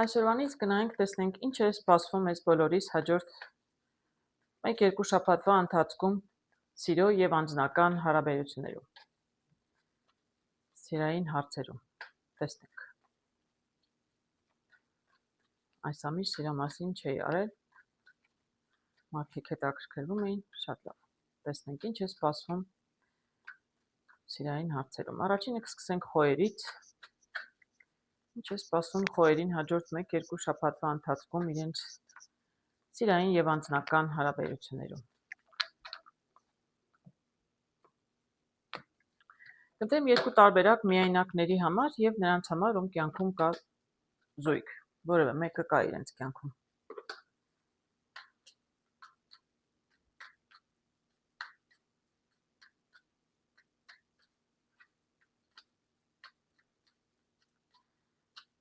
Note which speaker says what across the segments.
Speaker 1: Այսօրվանից գնանք տեսնենք ինչ է սպասվում մեզ բոլորիս հաջորդ 1-2 շաբաթվա ընթացքում սիրո եւ անձնական հարաբերություններում։ Սիրային հարցերում։ Տեսնենք։ Այս ամիս սիրո մասին չէի արել։ Մարդիկ հետաքրքրվում էին, շատ լավ։ Տեսնենք ինչ է սպասվում սիրային հարցերում։ Առաջինը կսկսենք խոյերից։ Ինչ է սպասվում խոյերին հաջորդ 1-2 շաբաթվա ընթացքում իրենց սիրային եւ անձնական հարաբերություններում։ Կընտրեմ երկու տարբերակ միայնակների համար եւ նրանց համար, ում կյանքում կա զույգ, որևէ մեկը կա իրենց կյանքում։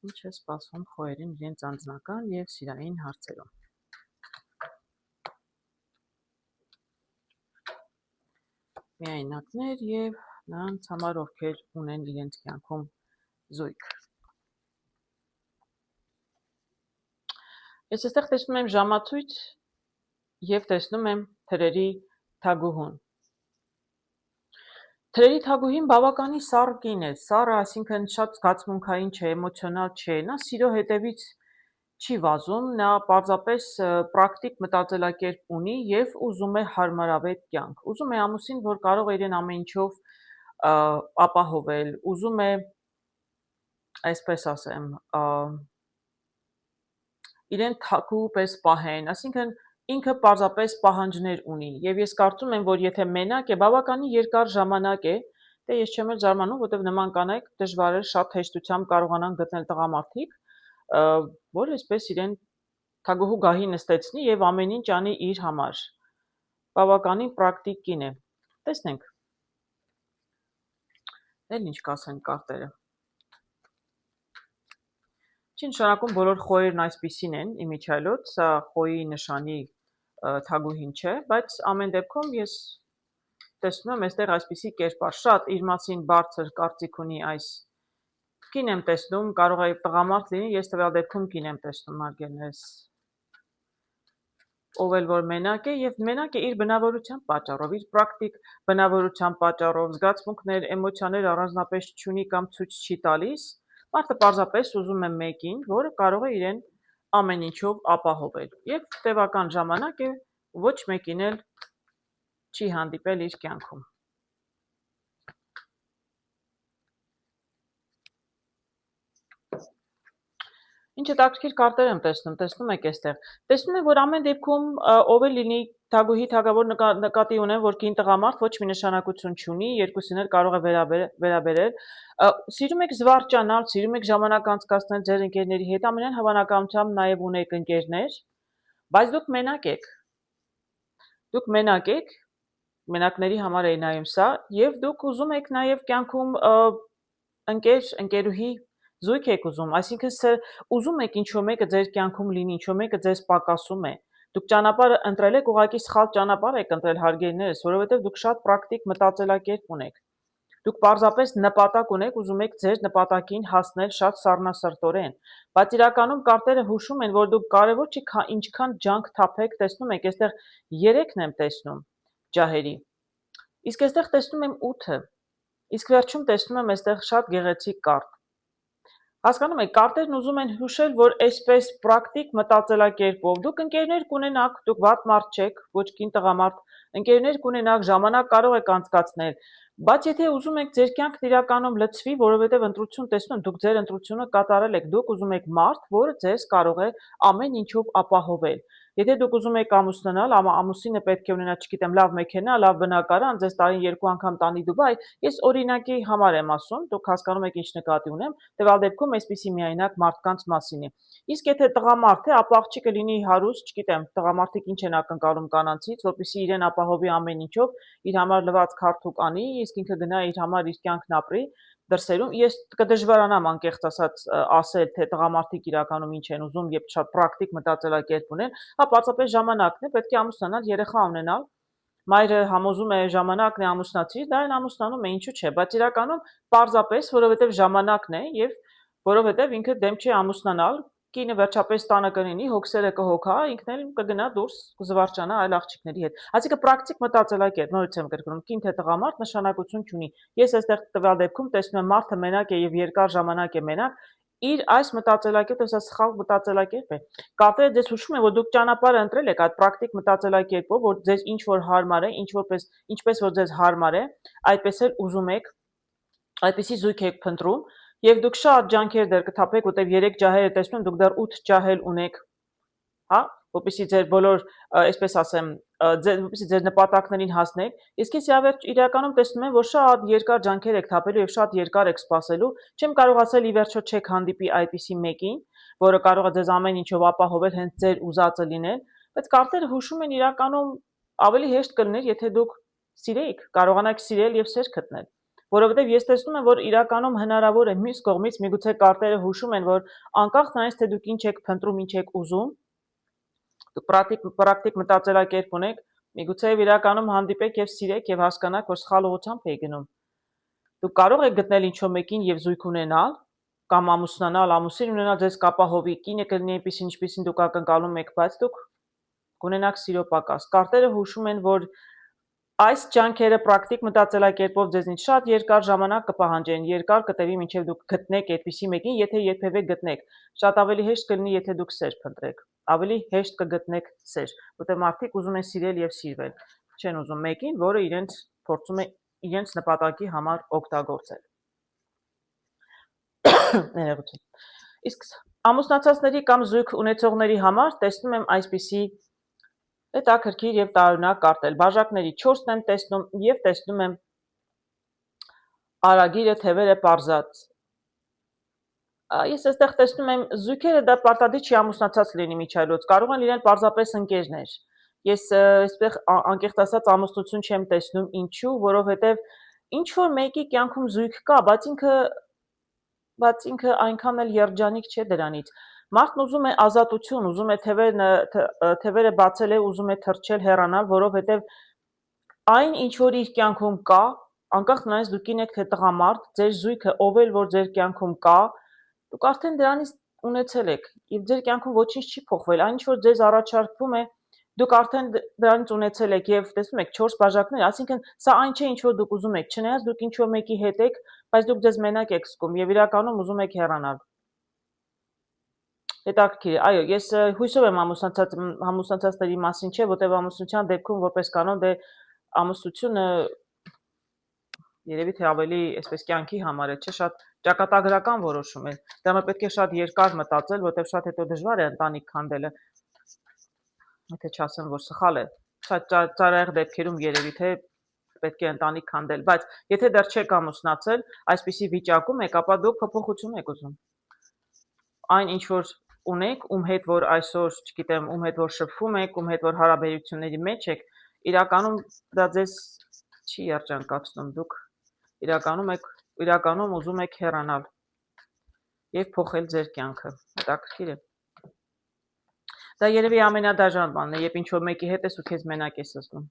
Speaker 1: Ինչ է սպասվում խոյերին իրենց անձնական եւ սիրային հարցերում։ Միայնակներ եւ նրանց համար, ովքեր ունեն իրենց կյանքում զույգ։ Ես այստեղ տեսնում եմ ժամացույց եւ տեսնում եմ թրերի թագուհուն։ Թրերի թագուհին բավականին սառը կին է, սառը, այսինքն շատ զգացմունքային չէ, էմոցիոնալ չէ, նա սիրո հետևից չի վազում, նա պարզապես պրակտիկ մտածելակերպ ունի եւ ուզում է հարմարավետ կյանք։ Ուզում է ամուսին, որ կարող է իրեն ամեն ինչով ապահովել, ուզում է, այսպես ասեմ, իրեն թագուհու պես պահեն, այսինքն ինքը պարզապես պահանջներ ունի եւ ես կարծում եմ, որ եթե մենակ է, բավականին երկար ժամանակ է, դե ես չեմ էլ զարմանում, որտեղ նման կանայք դժվար է շատ հեշտությամբ կարողանան գտնել տղամարդիկ, որ այսպես իրեն թագուհու գահի նստեցնի եւ ամեն ինչ անի իր համար։ Բավականին պրակտիկ կին է։ Տեսնենք։ Էլ ինչ կասեն կարտերը։ Չի նշանակում բոլոր խոյերն այսպիսին են, իմիջիայլոց, սա խոյի նշանի թագուհին չէ, բայց ամեն դեպքում ես տեսնում եմ այստեղ այսպիսի կերպար, շատ իր մասին բարձր կարծիք ունի այս կին եմ տեսնում, կարող է տղամարդ լինի, ես տվյալ դեպքում կին եմ տեսնում արգելներս, ով էլ որ մենակ է եւ մենակ է իր բնավորության պատճառով, իր պրակտիկ բնավորության պատճառով, զգացմունքներ, էմոցիաներ առանձնապես չունի կամ ցույց չի տալիս, մարդը պարզապես ուզում է մեկին, որը կարող է իրեն ամեն ինչով ապահովել եւ տևական ժամանակ է ոչ մեկին էլ չի հանդիպել իր կյանքում։ Ինչ հետաքրքիր կարտեր եմ տեսնում եք այստեղ։ Տեսնում եմ, որ ամեն դեպքում ով էլ լինի թագուհի թագավոր նկատի ունեմ, որ կին տղամարդ ոչ մի նշանակություն չունի, երկուսին էլ կարող է վերաբերել։ Սիրում եք զվարճանալ, սիրում եք ժամանակ անցկացնել ձեր ընկերների հետ, ամենայն հավանականությամբ նաև ունեք ընկերներ, բայց դուք մենակ եք։ Դուք մենակ եք, մենակների համար էի նայում սա, եւ դուք ուզում եք նաև կյանքում ընկերուհի զույգ եք ուզում, այսինքն ուզում եք ինչ-որ մեկը ձեր կյանքում լինի, ինչ-որ մեկը ձեզ պակասում է։ Դուք ճանապարհը ընտրել եք, ուղղակի սխալ ճանապարհ եք ընտրել հարգելիներս, որովհետև դուք շատ պրակտիկ մտածելակերպ ունեք։ Դուք պարզապես նպատակ ունեք, ուզում եք ձեր նպատակին հասնել շատ սառնասրտորեն, բայց իրականում կարտերը հուշում են, որ դուք կարևոր չի ինչքան ջանք թափեք, տեսնում եք, այստեղ 3-ն եմ տեսնում ջահերի։ Իսկ այստեղ տեսնում եմ 8-ը։ Իսկ վերջում տեսնում եմ այստեղ շատ գեղեցիկ կարտ։ Հասկանում եք, կարտերն ուզում են հուշել, որ այսպես պրակտիկ մտածելակերպով դուք ընկերներ կունենաք, դուք վատ մարդ չեք, ոչ կին տղամարդ, ընկերներ կունենաք, ժամանակ կարող եք անցկացնել, բայց եթե ուզում եք ձեր կյանքն իրականում լցվի, որովհետև ընտրություն տեսնում, դուք ձեր ընտրությունը կատարել եք, դուք ուզում եք մարդ, որը ձեզ կարող է ամեն ինչով ապահովել։ Եթե դուք ուզում եք ամուսնանալ, ամուսինը պետք է ունենա, չգիտեմ, լավ մեքենա, լավ բնակարան, ձեզ տարին 2 անգամ տանի Դուբայ, ես օրինակի համար եմ ասում, դուք հասկանում եք ինչ նկատի ունեմ, տվյալ դեպքում այսպիսի միայնակ մարդկանց մասին է։ Իսկ եթե տղամարդ է, ապա աղջիկը լինի հարուստ, չգիտեմ, տղամարդիկ ինչ են ակնկալում կանանցից, որպեսզի իրեն ապահովի ամեն ինչով, իր համար լվացք հարթուկ անի, իսկ ինքը գնա իր համար իր կյանքն ապրի դրսերում։ Ես կդժվարանամ անկեղծ ասել, թե տղամարդիկ իրականում ինչ են ուզում եւ շատ պրակտիկ մտածելակերպ ունեն, հա պարզապես ժամանակն է, պետք է ամուսնանալ, երեխա ունենալ։ Մայրը համոզում է ժամանակն է ամուսնացի, դա են ամուսնանում է, ինչու՞ չէ, բայց իրականում պարզապես, որովհետև ժամանակն է եւ որովհետև ինքը դեմ չի ամուսնանալ, կինը վերջապես տանը կլինի, հոգսերը կհոգա, ինքն էլ կգնա դուրս, կզվարճանա այլ աղջիկների հետ։ Այսինքն պրակտիկ մտածելակերպ, նորից եմ կրկնում, կին թե տղամարդ նշանակություն չունի։ Ես այստեղ տվյալ դեպքում տեսնում եմ մարդը մենակ է եւ երկար ժամանակ է մենակ, իր այս մտածելակերպը սա սխալ մտածելակերպ է։ Կարծես ձեզ հուշում եմ, որ դուք ճանապարհը ընտրել եք այդ պրակտիկ մտածելակերպով, որ ձեզ ինչ որ հարմար է, ինչպես որ ձեզ հարմար է, այդպես էլ ուզում եք, այդպեսի զույգ եք փնտրում, եւ դուք շատ ջանքեր դեռ կթափեք, որտեվ 3 ջահերը տեսնում եմ, դուք դեռ 8 ջահ էլ ունեք, հա, որպեսզի ձեր բոլոր, այսպես ասեմ, որպեսզի ձեր նպատակներին հասնեք, իսկ ես իրականում տեսնում եմ, որ շատ երկար ջանքեր եք թափելու եւ շատ երկար եք սպասելու, չեմ կարող ասել ի վերջո չեք հանդիպի այդպիսի մեկին, որը կարող է ձեզ ամեն ինչով ապահովել հենց ձեր ուզածը լինել, բայց կարտերը հուշում են իրականում ավելի հեշտ կլիներ, եթե դուք սիրեիք, կարողանաք սիրել եւ սեր գտնել։ Որովհետև ես տեսնում եմ, որ իրականում հնարավոր է մյուս կողմից միգուցե կարտերը հուշում են, որ անկախ նրանից, թե դուք ինչ եք փնտրում, ինչ եք ուզում, դուք պրակտիկ մտածելակերպ ունեք, միգուցե իրականում հանդիպեք եւ սիրեք եւ հասկանաք, որ սխալ ուղղությամբ եք գնում։ Դուք կարող եք գտնել ինչ-որ մեկին եւ զույգ ունենալ, կամ ամուսնանալ, ամուսին ունենալ, ձեզ կապահովի, կինը կլինի այնպեսին, ինչպեսին դուք ակնկալում եք, բայց դուք կունենաք սիրո պակաս։ Կարտերը հուշում են, որ այս ջանքերը պրակտիկ մտածելակերպով ձեզնից շատ երկար ժամանակ կպահանջեն, երկար կտևի մինչև դուք գտնեք այդպիսի մեկին, եթե երբևէ գտնեք։ Շատ ավելի հեշտ կլինի, եթե դուք սեր փնտրեք։ Ավելի հեշտ կգտնեք սեր, որտեղ մարդիկ ուզում են սիրել եւ սիրվել, չեն ուզում մեկին, որը իրենց փորձում է իրենց նպատակի համար օգտագործել։ Ներողություն։ Իսկ ամուսնացածների կամ զույգ ունեցողների համար տեսնում եմ այսպիսի հետաքրքիր եւ տարօրինակ կարտել։ Բաժակների 4-ն եմ տեսնում եւ տեսնում եմ արագիրը թևերը պարզած։ Ես այստեղ տեսնում եմ զույգերը դա պարտադիր չի ամուսնացած լինի միջայլոց, կարող են լինել պարզապես ընկերներ։ Ես այստեղ անկեղծ ասած ամուսնություն չեմ տեսնում, ինչու, որովհետեւ ինչ որ մեկի կյանքում զույգ կա, բայց ինքը այնքան էլ երջանիկ չէ դրանից։ Մարդն ուզում է ազատություն, ուզում է թևերը բացել է, ուզում է թռչել, հեռանալ, որովհետև այն ինչ որ իր կյանքում կա, անկախ նրանից դուք եք թե տղամարդ, ձեր զույգը ով էլ որ ձեր կյանքում կա, դուք արդեն դրանից ունեցել եք, եւ ձեր կյանքում ոչինչ չի փոխվել, այն ինչ որ ձեզ առաջարկվում է, դուք արդեն դրանից ունեցել եք եւ տեսնում եք 4 բաժակներ, այսինքն սա այն չէ ինչ որ դուք ուզում եք, չնայած դուք ինչ որ մեկի հետ եք, բայց դուք ձեզ մենակ եք զգում եւ իրականում ուզում եք հեռանալ։ Հետաքրքիր է, այո, ես հույսով եմ ամուսնացածների մասին չէ, որտեղ ամուսնության դեպքում որպես կանոն դե ամուսնությունը երևի թե ավելի այսպես կյանքի համար է, չէ, շատ ճակատագրական որոշում է։ Դա մենք պետք է շատ երկար մտածել, որտեղ շատ հետո դժվար է ընտանիք քանդելը։ Եթե չասեմ, որ սխալ է։ Շատ ծայրահեղ դեպքերում երևի թե պետք է ընտանիք քանդել, բայց եթե դեռ չեք ամուսնացել, այսպիսի վիճակում եք, ապա դուք փոփոխություն եք ուզում։ Այն ինչ որ ունեք, ում հետ որ այսօր, չգիտեմ, ում հետ որ շփվում եք, ում հետ որ հարաբերությունների մեջ եք, իրականում դա ձեզ չի երջանկացնում, դուք իրականում ուզում եք հեռանալ եւ փոխել ձեր կյանքը։ Հետաքրքիր է։ Դա երևի ամենադաժան բանն է, երբ ինչ որ մեկի հետ ես ու քեզ մենակ ես զգում։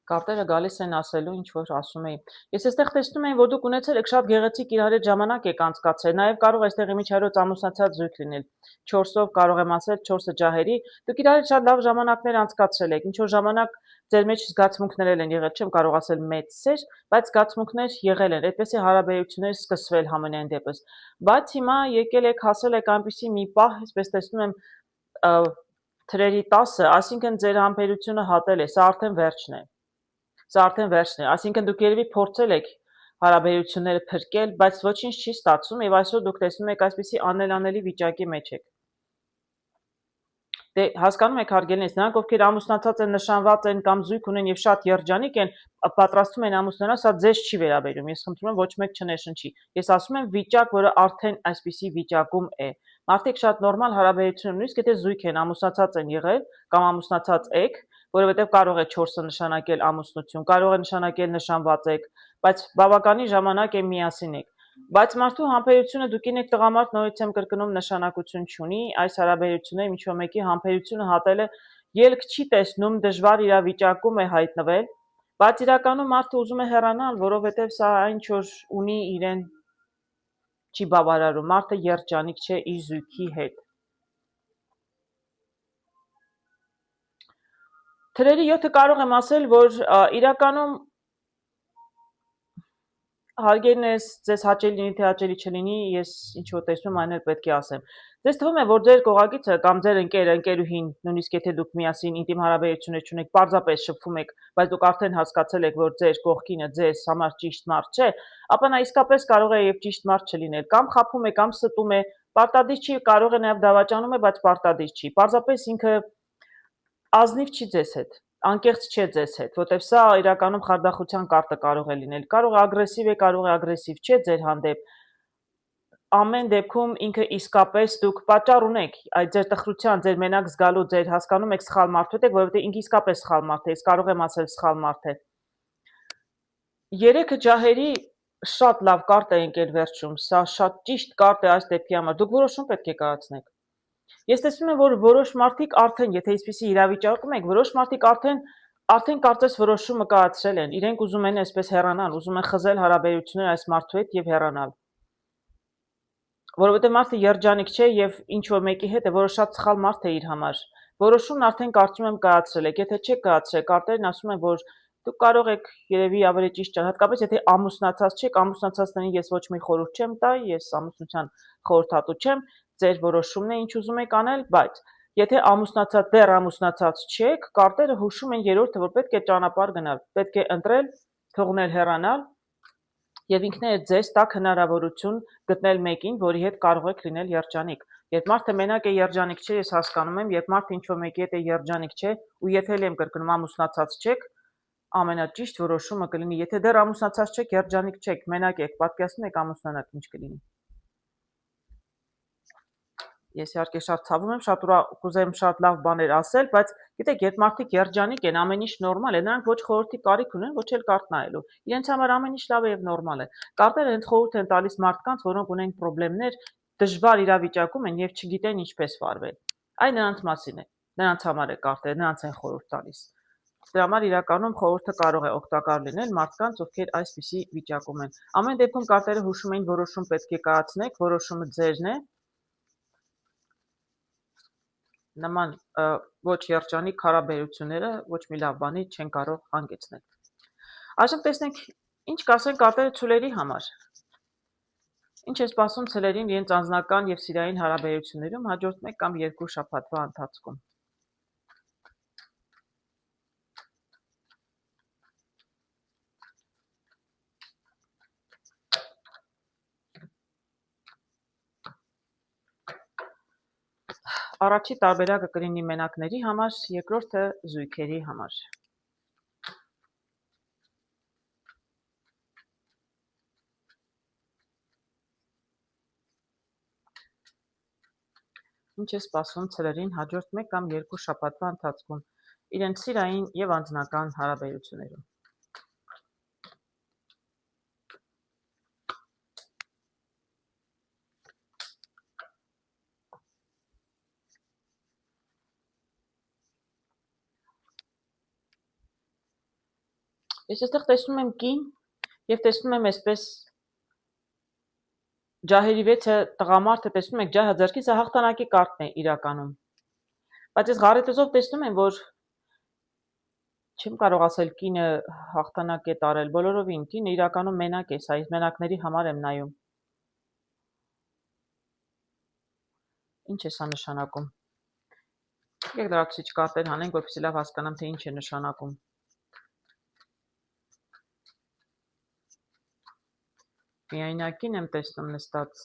Speaker 1: Կարտերը գալիս են ասելու, ինչ որ ասում էի։ Ես այստեղ տեսնում եմ, որ դուք ունեցել եք շատ գեղեցիկ իրար հետ ժամանակ եք անցկացրել, նաև կարող է այստեղ միջայլոց ամուսնացած զույգ լինել։ 4-ով կարող եմ ասել 4-ը ջահերի, դուք իրար հետ շատ լավ ժամանակներ անցկացրել եք, ինչ որ ժամանակ ձեր մեջ զգացմունքներ են եղել, չեմ կարող ասել մեծ սեր, բայց զգացմունքներ եղել են, այդպես է հարաբերություններ սկսվել համենայն դեպս։ Բայց հիմա եկել եք, հասել եք այնպիսի մի պահ, այսպես տեսնում եմ, թրերի 10-ը, այսինքն ձեր համբերությունը հատել է, սա արդեն վերջն է։ Սա արդեն վերջն է, այսինքն դուք երևի փորձել եք հարաբերությունները փրկել, բայց ոչինչ չի ստացվում եւ այսօր դուք տեսնում եք այսպիսի անելանելի վիճակի մեջ եք։ Դե հասկանում եք հարգելինս, նրանք ովքեր ամուսնացած են, նշանված են կամ զույգ ունեն եւ շատ երջանիկ են, պատրաստվում են ամուսնանալ, սա ձեզ չի վերաբերում։ Ես խնդրում եմ ոչ մեկ չներշնչի։ Ես ասում եմ վիճակ, որը արդեն այսպիսի վիճակում է։ Մարդիկ շատ նորմալ հարաբերություն ունեն, իսկ եթե զույգ են, ամուսնացած են եղել կամ ամուսնացած եք, որովհետև կարող է 4-ը նշանակել ամուսնություն, կարող է նշանակել նշանված եք, բայց բավականին ժամանակ է միասին եք։ Բայց մարդու համբերությունը դուք եք տղամարդ, նորից եմ կրկնում, նշանակություն չունի, այս հարաբերությունները ինչ որ մեկի համբերությունը հատելը ելք չի տեսնում, դժվար իրավիճակում է հայտնվել, բայց իրականում մարդը ուզում է հեռանալ, որովհետև սա այն ինչ-որ ունի իրեն չի բավարարում, մարդը երջանիկ չէ իր զույգի հետ։ Թրերի 7-ը կարող եմ ասել, որ իրականում հարգելինս ձեզ հաճելի լինի, թե հաճելի չլինի, ես ինչ որ տեսնում այն էլ պետք է ասեմ։ Ձեզ թվում է, որ ձեր կողակիցը կամ ձեր ընկերը, ընկերուհին, նույնիսկ եթե դուք միասին ինտիմ հարաբերություններ չունեք, պարզապես շփվում եք, բայց դուք արդեն հասկացել եք, որ ձեր կողքինը ձեզ համար ճիշտ մարդ չէ, ապա նա իսկապես կարող է եւ ճիշտ մարդ չլինել, կամ խաբում է, կամ ստում է, պարտադիր չի, կարող է նաեւ դավաճանում է, բայց պարտադիր չի։ Պարզապես ինքը ազնիվ չի ձեզ հետ, անկեղծ չէ ձեզ հետ, որտեվ սա իրականում խարդախության կարտը կարող է լինել, կարող է ագրեսիվ է, կարող է ագրեսիվ չէ ձեր հանդեպ, ամեն դեպքում ինքը իսկապես դուք պատճառ ունեք այդ ձեր տխրության, ձեր մենակ զգալու, ձեր հասկանում եք սխալ մարդու եք, որովհետև ինքը իսկապես սխալ մարդ է, ես կարող եմ ասել սխալ մարդ է։ Երեքը ջահերի շատ լավ կարտ է ընկել վերջում, սա շատ ճիշտ կարտ է այս դեպքի համար, դուք որոշում պետք է կայացնեք։ Ես տեսնում եմ, որ որոշ մարդիկ արդեն, եթե այսպիսի իրավիճակում եք, որոշ մարդիկ արդեն կարծես որոշումը կայացրել են, իրենք ուզում են այսպես հեռանալ, ուզում են խզել հարաբերություններ այս մարդու հետ եւ հեռանալ։ Որովհետեւ մարդը երջանիկ չէ եւ ինչ որ մեկի հետ է, որը շատ սխալ մարդ է իր համար։ Որոշումն արդեն կարծում եմ կայացրել եք, եթե չեք կայացրել, կարտերն ասում են, որ դուք կարող եք երևի ավելի ճիշտ հատկապես եթե ամուսնացած չեք, ամուսնացածներին ես ոչ մի խորհուրդ չեմ տա, ես ամուսնության խորհրդատու չեմ, ձեր որոշումն է ինչ ուզում եք անել, բայց եթե դեռ ամուսնացած չեք, կարտերը հուշում են երրորդը, որ պետք է ճանապարհ գնալ, պետք է ընտրել, թողնել հեռանալ եւ ինքներդ ձեզ տակ հնարավորություն գտնել մեկին, որի հետ կարող եք լինել երջանիկ։ Երբ մարդը մենակ է երջանիկ չէ, ես հասկանում եմ, երբ մարդը ինչ որ մեկի հետ է երջանիկ չէ, ու եթե էլ եմ կրկնում ամուսնացած չեք, ամենաճիշտ որոշումը կլինի, եթե դեռ ամուսնացած չեք, երջանիկ չեք, մենակ եք, պատկերացնում եք ամուսնանաք ինչ կլինի։ Ես իհարկե շատ ցավում եմ, շատ կուզեմ շատ լավ բաներ ասել, բայց գիտեք, երբ մարդիկ երջանիկ են, ամեն ինչ նորմալ է, նրանք ոչ խորհրդի կարիք ունեն, ոչ էլ կարտ նայելու։ Իրենց համար ամեն ինչ լավ է եւ նորմալ է։ Կարտերը հենց խորհուրդ են տալիս մարդկանց, որոնք ունեն խնդիրներ, դժվար իրավիճակում են եւ չգիտեն ինչպես վարվել։ Այն նրանց մասին է։ Նրանց համար է կարտերը, նրանց են խորհուրդ տալիս։ Դրա համար իրականում խորհուրդը կարող է օգտակար լինել մարդկանց, ովքեր այսպիսի վիճակում են։ Ամեն դեպքում կարտերը հուշում են որոշում պետք է կայացնեք, որոշումը ձերն է։ Նման ոչ երջանիկ հարաբերությունները ոչ մի լավ բանի չեն կարող հանգեցնել։ Այժմ տեսնենք ինչ կասեն կարտերը ցուլերի համար։ Ինչ է սպասում ցուլերին իրենց անձնական եւ սիրային հարաբերություններում հաջորդ 1 կամ 2 շաբաթվա ընթացքում։ Առաջի տարբերակը կլինի մենակների համար, երկրորդը զույգերի համար։ Ինչ է սպասում ցլերին հաջորդ 1 կամ 2 շաբաթվա ընթացքում իրենց սիրային եւ անձնական հարաբերություններում։ Ես այստեղ տեսնում եմ կին եւ տեսնում եմ այսպես ջահերի 6-ը տղամարդը տեսնում եք ջահը ձեռքից է հաղթանակի կարտն է իրականում։ Բայց ես գարետեզով տեսնում եմ, որ չեմ կարող ասել կինը հաղթանակ է տարել, բոլորովին կինը իրականում մենակ է, սա մենակների համար եմ նայում։ Ինչ է սա նշանակում։ Եկեք լրացուցիչ կարտեր հանենք, որպեսզի լավ հասկանամ, թե ինչ է նշանակում։ Միայնակին եմ տեսնում նստած։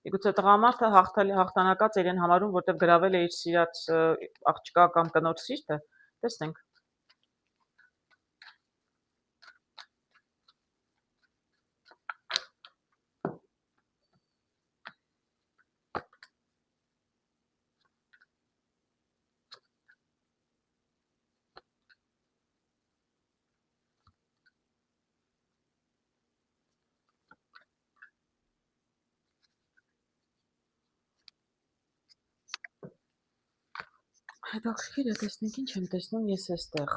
Speaker 1: Միգուցե տղամարդը հաղթանակած է իրեն համարում, որտեղ գրավել է իր սիրած աղջկա կամ կնոջ սիրտը, տեսնենք։ Հետաքրքիր է, տեսնենք ինչ եմ տեսնում ես այստեղ։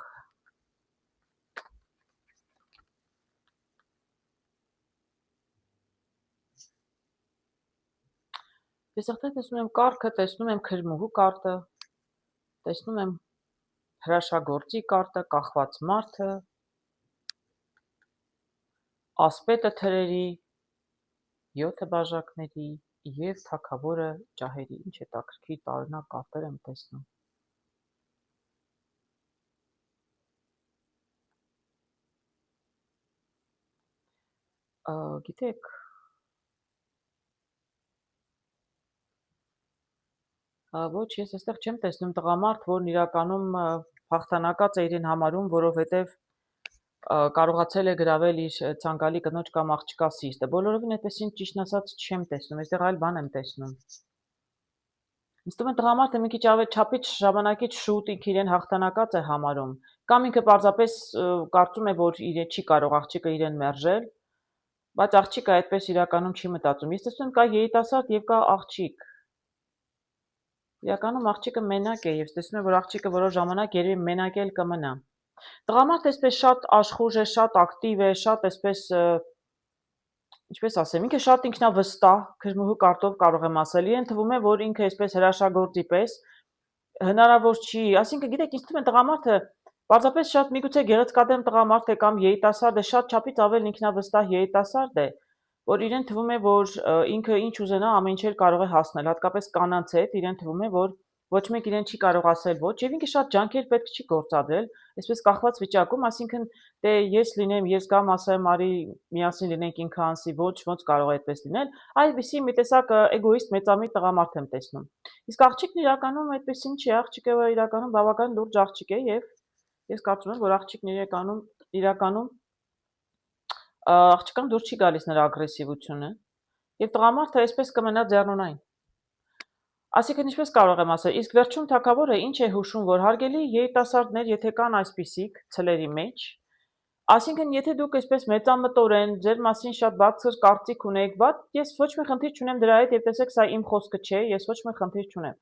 Speaker 1: Ես այստեղ տեսնում եմ կառքը, տեսնում եմ քրմուհու կարտը, տեսնում եմ հրաշագործի կարտը, կախված մարդը, ասպետը թրերի, 7 բաժակների եւ թագավորը ջահերի։ Ինչ հետաքրքիր տարօրինակ կարտեր եմ տեսնում։ Գիտեք, ոչ, ես այստեղ չեմ տեսնում տղամարդ, որն իրականում հաղթանակած է իրեն համարում, որովհետև կարողացել է գրավել իր ցանկալի կնոջ կամ աղջկա սիրտը։ Բոլորովին այդպես ինչ ճիշտն ասած չեմ տեսնում, այստեղ այլ բան եմ տեսնում։ Ինձ թվում է տղամարդը մի քիչ ավելի չափից ժամանակից շուտ ինքը իրեն հաղթանակած է համարում, կամ ինքը պարզապես կարծում է, որ իրեն չի կարող աղջիկը իրեն մերժել, բայց աղջիկը այդպես իրականում չի մտածում։ Ես տեսնում եմ կա երիտասարդ եւ կա աղջիկ։ Իրականում աղջիկը մենակ է եւ տեսնում եմ, որ աղջիկը որոշ ժամանակ երևի մենակ էլ կմնա։ Տղամարդը այսպես շատ աշխուժ է, շատ ակտիվ է, շատ այսպես ինչպես ասեմ, ինքը շատ ինքնավստահ, քրմուհու կարտով կարող եմ ասել, իրեն թվում է, որ ինքը այսպես հրաշագործի պես հնարավոր չի, այսինքն գիտեք, ինձ թվում է տղամարդը պարզապես շատ միգուցե գեղեցկադեմ տղամարդ է կամ երիտասարդ է, շատ չափից ավել ինքնավստահ երիտասարդ է, որ իրեն թվում է, որ ինքը ինչ ուզենա ամեն ինչ էլ կարող է հասնել, հատկապես կանանց հետ իրեն թվում է, որ ոչ մեկ իրեն չի կարող ասել ոչ, եւ ինքը շատ ջանքեր պետք չի գործադրել, այսպես կախված վիճակում, այսինքն դե ես լինեմ, ես գամ ասեմ, արի միասին լինենք ինքը անսի, ոչ, ոնց կարող է այդպես լինել, այդպիսի մի տեսակ էգոիստ մեծամիտ տղամարդ եմ տեսնում։ Իսկ աղջիկն իրականում այդպեսին չի, աղջիկը իրականում բավական լուրջ աղջիկ է եւ ես կարծում եմ, որ աղջիկն իրականում աղջկան դուր չի գալիս նրա ագրեսիվությունը եւ տղամարդը այսպես կմնա ձեռնունայն։ Այսինքն ինչպես կարող եմ ասել, իսկ վերջում թագավորը ինչ է հուշում, որ հարգելի երիտասարդներ, եթե կան այսպիսիք ցլերի մեջ, այսինքն եթե դուք այսպես մեծամտորեն ձեր մասին շատ բարձր կարծիք ունեք, բայց ես ոչ մի խնդիր չունեմ դրա հետ, եւ տեսեք, սա իմ խոսքը չէ, ես ոչ մի խնդիր չունեմ։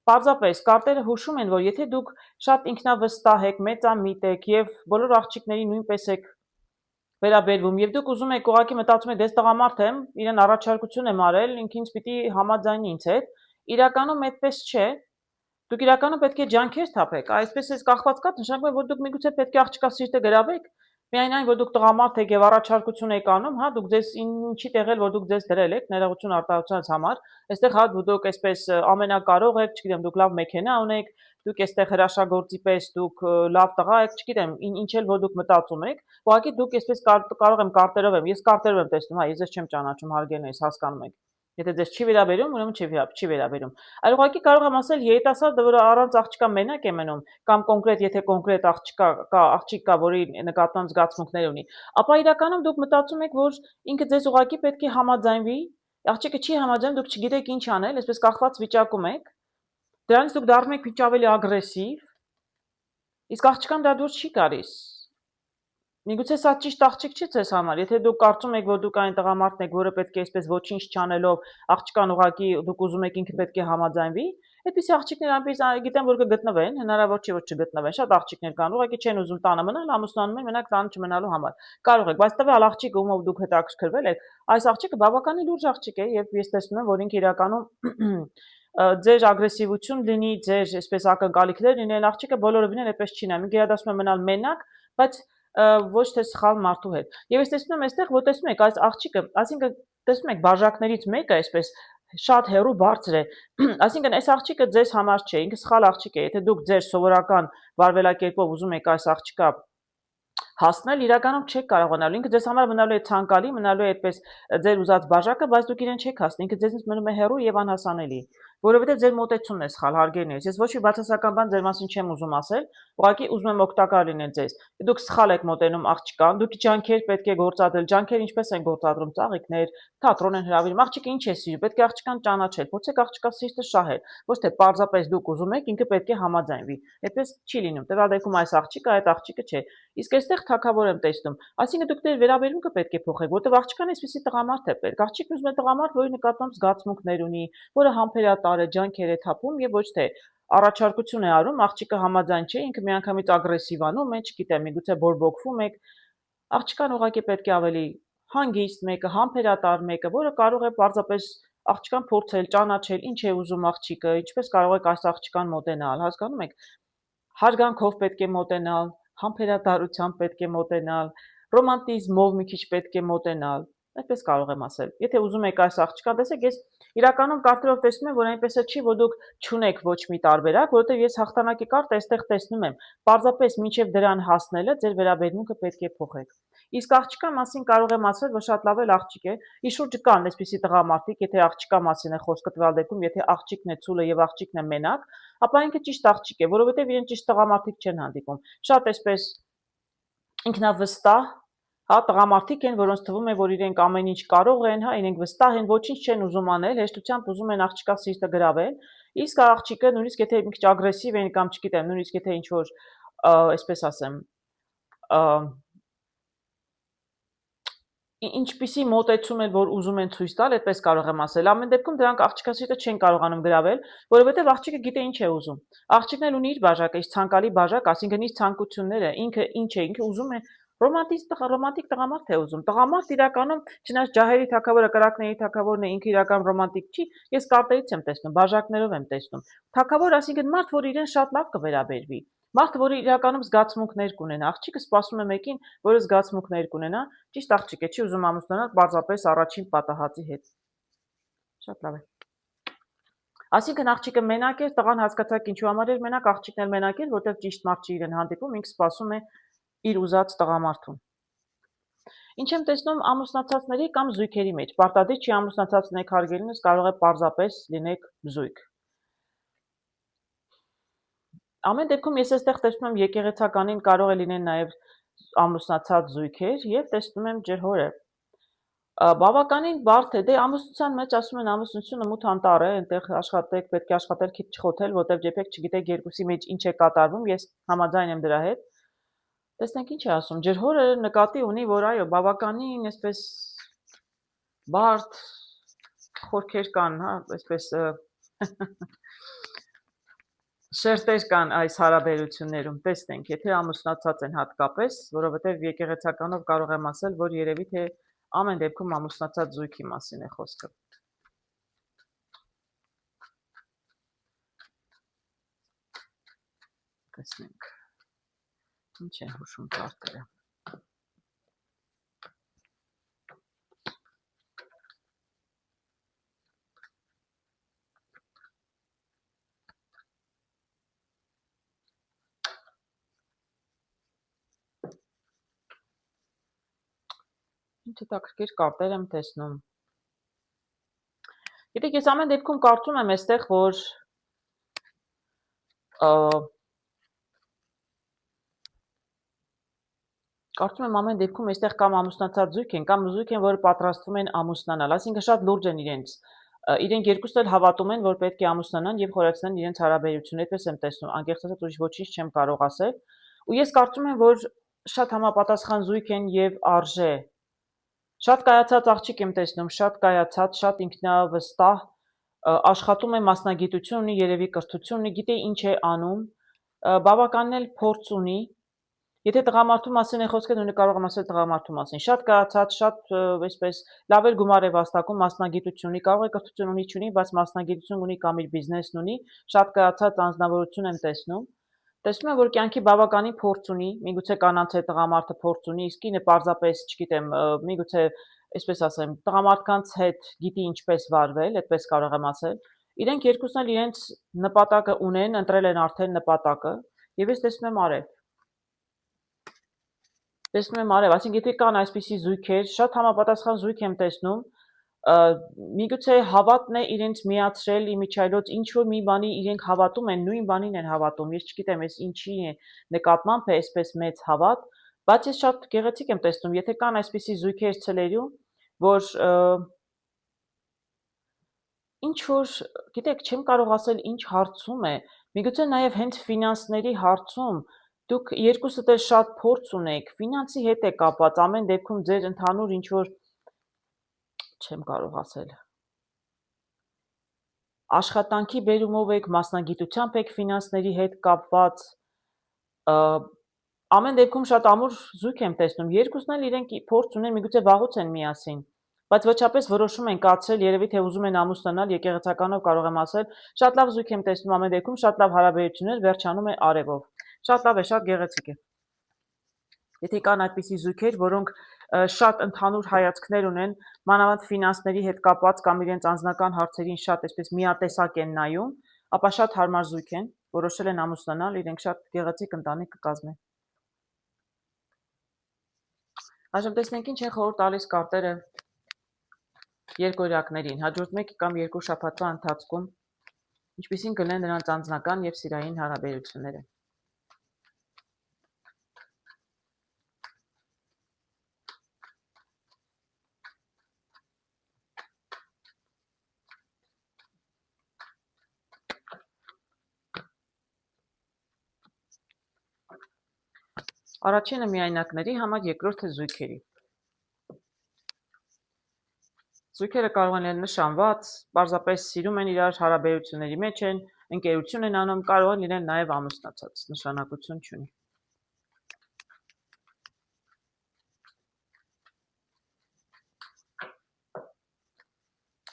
Speaker 1: Պարզապես կարտերը հուշում են, որ եթե դուք շատ ինքնավստահ եք, մեծամիտ եք եւ բոլոր աղջիկների նույնպես եք վերաբերվում եւ դուք ուզում եք ուղղակի մտածում եք դες տղամարդ եմ, իրեն առաջարկություն եմ արել, ինքը ինձ պիտի համաձայնի ինձ հետ, իրականում այդպես չէ, դուք իրականում պետք է ջանքեր թափեք, այսպես էս կախված կա, նշանակում է, որ դուք միգուցե պետք է աղջկա սիրտը գրավեք, միայն այն, որ դուք տղամարդ եք եւ առաջարկություն եք անում, հա, դուք ձեզ ինչի տեղել, որ դուք ձեզ դրել եք, ներողություն արտահայտությունից համար, այստեղ հա դուք այսպես ամենակարող եք, չգիտեմ, դուք լավ մեքենա ունեք, դուք այստեղ հրաշագործի պես դուք լավ տղա եք, չգիտեմ, ինչ էլ որ դուք մտածում եք, ուղղակի դուք այսպես կարող եմ կարտերով եմ, ես կարտերով եմ տեսնում, հա, ես ձեզ չեմ ճանաչում, հարգելիներս, հասկանում եք։ Եթե ձեզ չի վերաբերում, ուրեմն չի վերաբերում։ Այլ ուղղակի կարող եմ ասել երիտասարդը, որը առանց աղջկա մենակ է մնում, կամ կոնկրետ, եթե կոնկրետ աղջիկ կա, որի նկատմամբ զգացմունքներ ունի, ապա իրականում դուք մտածում եք, որ ինքը ձեզ ուղղակի պետք է համաձայնվի, աղջիկը չի համաձայնում, դուք չգիտեք ինչ անել, այսպես կախված վիճակում եք, դրանից դուք դառնում եք քիչ ավելի ագրեսիվ, իսկ աղջկան դա դուր չի գալիս։ Միգուցե սա ճիշտ աղջիկ չի ձեզ համար, եթե դուք կարծում եք, որ դուք այն տղամարդն եք, որը պետք է այսպես ոչինչ չանելով աղջկան ուղղակի դուք ուզում եք ինքը պետք է համաձայնվի, այդպիսի աղջիկներ այնպես գիտեմ, որ կգտնվեն, հնարավոր չի որ չգտնվեն, շատ աղջիկներ կան, ուղղակի չեն ուզում տանը մնալ, ամուսնանում են մենակ տանը չմնալու համար։ Կարող եք, բայց տվյալ աղջիկը, ումով դուք հետաքրքրվել եք, այս աղջիկը բավականին լուրջ աղջիկ է եւ ես տեսնում եմ, որ ինքը իրականում ձեր ագրեսիվություն լինի, ձեր այսպես ակնկալիքներ լինեն, աղջիկը բոլորովին էլ այդպես չի նայում, գերադասում է մնալ մենակ, բայց ոչ թե սխալ մարդու հետ։ Եվ ես տեսնում եմ այստեղ, որ տեսնում եք այս աղջիկը, այսինքն տեսնում եք բաժակներից մեկը այսպես շատ հեռու բարձր է։ Այսինքն այս աղջիկը ձեզ համար չէ, ինքը սխալ աղջիկ է։ Եթե դուք ձեր սովորական վարվելակերպով ուզում եք այս աղջկա հասնել, իրականում չեք կարողանալու, ինքը ձեզ համար մնալու է ցանկալի, մնալու է այդպես ձեր ուզած բաժակը, բայց դուք իրեն չեք հասնի, ինքը ձեզնից մնում է հեռու եւ անհասանելի, որովհետեւ ձեր մոտեցումն է սխալ, հարգելիներս։ Ես ոչ մի բացասական բան ձեր մասին չեմ ուզում ասել, ուղղակի ուզում եմ օգտակար լինել ձեզ։ Դուք սխալ եք մոտենում աղջկան, դուք ջանքեր պետք է գործադրել, ջանքեր ինչպես են գործադրում, ծաղիկներ, թատրոն են հրավիրում, աղջիկը ինչ է սիրում, պետք է աղջկան ճանաչել, փորձեք աղջկա սիրտը շահել, ոչ թե պարզապես դուք ուզում եք, ինքը պետք է համաձայնվի։ Այդպես չի լինում։ Տվյալ դեպքում այս աղջիկը այդ աղջիկը չէ։ Իսկ այստեղ թագավոր եմ տեսնում։ Այսինքն դուք դեր վերաբերմունքը պետք է փոխեք, որտեղ աղջկան այսպեսի տղամարդ է պետք։ Աղջիկն ուզում է տղամարդ, որի նկատմամբ զգացմունքներ ունի, որը համբերատար է, ջանքեր է թափում եւ ոչ թե առաջարկություն է արում, աղջիկը համաձայն չէ, ինքը միանգամից ագրեսիվանում է, չգիտեմ, միգուցե բորբոքվում եք, աղջկան ուղղակի պետք է ավելի հանգիստ մեկը, համբերատար մեկը, որը կարող է պարզապես աղջկան փորձել, ճանաչել, ինչ է ուզում աղջիկը, ինչպես կարող եք այս աղջկան մոտենալ, հասկանում եք, հարգանքով պետք է մոտենալ, համբերատարությամբ պետք է մոտենալ, ռոմանտիզմով մի քիչ պետք է մոտենալ, այդպես կարող եմ ասել։ Եթե ուզում եք այս աղջկան, տեսեք, ես իրականում կարտերով տեսնում եմ, որ այնպես է չի, որ դուք չունեք ոչ մի տարբերակ, որովհետև ես հաղթանակի կարտը այստեղ տեսնում եմ։ Պարզապես մինչև դրան հասնելը ձեր վերաբերմունքը պետք է փոխեք։ Իսկ աղջկա մասին կարող եմ ասել, որ շատ լավ էլ աղջիկ է։ Իր շուրջը կան այսպիսի տղամարդիկ, եթե աղջկա մասին է խոսքը տվյալ դեպքում, եթե աղջիկն է ցուլը եւ աղջիկն է մենակ, ապա ինքը ճիշտ աղջիկ է, որովհետև իրեն ճիշտ տղամարդիկ չեն հանդիպում։ Շատ այսպես ինքնավստահ, հա, տղամարդիկ են, որոնց թվում է, որ իրենք ամեն ինչ կարող են, հա, իրենք վստահ են, ոչինչ չեն ուզում անել, հեշտությամբ ուզում են աղջկա սիրտը գրավել, իսկ աղջիկը նույնիսկ եթե մի քիչ ագրեսիվ են կամ չգիտեմ, նույնիսկ եթե ինչ որ այսպես ասեմ, ինչպիսի մոտեցում են, որ ուզում են ցույց տալ, այդպես կարող եմ ասել։ Ամեն դեպքում դրանք աղջկա սիրտը չեն կարողանում գրավել, որովհետև աղջիկը գիտե ինչ է ուզում։ Աղջիկն էլ ունի իր բաժակը, իր ցանկալի բաժակ, այսինքն իր ցանկությունները, ինքը ինչ է, ինքը ուզում է ռոմանտիկ տղամարդ է ուզում։ Տղամարդ իրականում, չնայած ջահերի թագավորը, կրակների թագավորն է, ինքը իրական ռոմանտիկ չի, ես կարտերից եմ տեսնում, բաժակներով եմ տեսնում։ Թագավոր, այսինքն մարդ, որ իրեն շատ լավ կվերաբերվի։ Մարդ, որը իրականում զգացմունքներ կունենա, աղջիկը սպասում է մեկին, որը զգացմունքներ կունենա, ճիշտ աղջիկ է, չի ուզում ամուսնանալ պարզապես առաջին պատահածի հետ։ Շատ լավ է։ Այսինքն աղջիկը մենակ էր, տղան հասկացաք ինչու համար էր մենակ, աղջիկն էլ մենակ էր, որտեղ ճիշտ մարդ չի իրեն հանդիպում, ինքը սպասում է իր ուզած տղամարդուն։ Ինչ եմ տեսնում ամուսնացածների կամ զույգերի մեջ, պարտադիր չի ամուսնացած լինեք հարգելինս, կարող է պարզապես լինեք զույգ։ Ամեն դեպքում ես այստեղ տեսնում եմ եկեղեցականին կարող է լինեն նաև ամուսնացած զույգեր եւ տեսնում եմ ջր հորը։ Բավականին բարդ է, դե ամուսնության մեջ ասում են ամուսնությունը մութ անտառ է, այնտեղ աշխատեք, պետք է աշխատել, քիչ չխոթել, որտեղ երբեք չգիտեք երկուսի մեջ ինչ է կատարվում, ես համաձայն եմ դրա հետ։ Տեսնենք ինչ է ասում։ Ջր հորը նկատի ունի, որ այո, բավականին այսպես բարդ խորքեր կան, հա, այսպես շերտեր կան այս հարաբերություններում, տեսնենք, եթե ամուսնացած են հատկապես, որովհետև եկեղեցականով կարող եմ ասել, որ երևի թե ամեն դեպքում ամուսնացած զույգի մասին է խոսքը։ Տեսնենք, ինչ են հուշում կարտերը։ Ինչ հետաքրքիր կարտեր եմ տեսնում։ Գիտեք, ես ամեն դեպքում կարծում եմ այստեղ, որ կարծում եմ ամեն դեպքում այստեղ կամ ամուսնացած զույգ են, կամ զույգ են, որը պատրաստվում են ամուսնանալ, այսինքն շատ լուրջ են իրենք երկուսն էլ հավատում են, որ պետք է ամուսնանան եւ խորացնեն իրենց հարաբերությունները, այդպես եմ տեսնում, անկեղծ ասած ուրիշ ոչինչ չեմ կարող ասել, ու ես կարծում եմ, որ շատ համապատասխան զույգ են եւ արժե։ Շատ կայացած աղջիկ եմ տեսնում, շատ կայացած, շատ ինքնավստահ, աշխատում է, մասնագիտություն ունի, երևի կրթություն ունի, գիտե ինչ է անում, բավականին էլ փորձ ունի։ Եթե տղամարդու մասին է խոսքը, նույնը կարող եմ ասել տղամարդու մասին։ Շատ կայացած, շատ այսպես լավ էլ գումար է վաստակում, մասնագիտություն ունի, կարող է կրթություն ունի, չունի, բայց մասնագիտություն ունի կամ իր բիզնեսն ունի, շատ կայացած անձնավորություն եմ տեսնում։ Տեսնում եմ, որ կյանքի բավականին փորձ ունի, միգուցե կանանց հետ տղամարդը փորձ ունի, իսկ ինը պարզապես, չգիտեմ, միգուցե, այսպես ասեմ, տղամարդկանց հետ գիտի ինչպես վարվել, այդպես կարող եմ ասել։ Իրենք երկուսն էլ իրենց նպատակը ունեն, ընտրել են արդեն նպատակը, եւ ես տեսնում եմ արև։ Տեսնում եմ արև, այսինքն եթե կան այսպիսի զույգեր, շատ համապատասխան զույգ եմ տեսնում, միգուցե հավատն է իրենց միացրել իմիջիայլոց, ինչ որ մի բանի իրենք հավատում են, նույն բանին են հավատում, ես չգիտեմ, ես ինչի է նկատմամբ է այսպես մեծ հավատ, բայց ես շատ գեղեցիկ եմ տեսնում, եթե կան այսպիսի զույգեր ցելերյուն, որ ինչ որ, գիտեք, չեմ կարող ասել ինչ հարցում է, միգուցե նաև հենց ֆինանսների հարցում, դուք երկուսդ էլ շատ փորձ ունեք, ֆինանսի հետ է կապված, ամեն դեպքում ձեր ընդհանուր ինչ որ չեմ կարող ասել։ աշխատանքի բերումով եք, մասնագիտությամբ եք ֆինանսների հետ կապված, ամեն դեպքում շատ ամուր զույգ եմ տեսնում, երկուսն էլ իրենք փորձ ունեն, միգուցե վաղուց են միասին, բայց ոչապես որոշում են կացրել, երևի թե ուզում են ամուսնանալ, եկեղեցականով կարող եմ ասել, շատ լավ զույգ եմ տեսնում, ամեն դեպքում շատ լավ հարաբերություններ, վերջանում է արևով, շատ լավ է, շատ գեղեցիկ է։ Եթե կան այդպիսի զույգեր, որոնք շատ ընդհանուր հայացքներ ունեն, մանավանդ ֆինանսների հետ կապված կամ իրենց անձնական հարցերին շատ այսպես միատեսակ են նայում, ապա շատ հարմար զույգ են, որոշել են ամուսնանալ, իրենք շատ գեղեցիկ ընտանիք կկազմեն։ Այժմ տեսնենք ինչ են խորհուրդ տալիս կարտերը երկօրյակներին, հաջորդ 1 կամ 2 շաբաթվա ընթացքում ինչպիսին կլինեն նրանց անձնական եւ սիրային հարաբերությունները։ Առաջինը միայնակների համար, երկրորդը զույգերի։ Զույգերը կարող են լինել նշանված, պարզապես սիրում են իրար, հարաբերությունների մեջ են, ընկերություն են անում, կարող են լինել նաև ամուսնացած, նշանակություն չունի։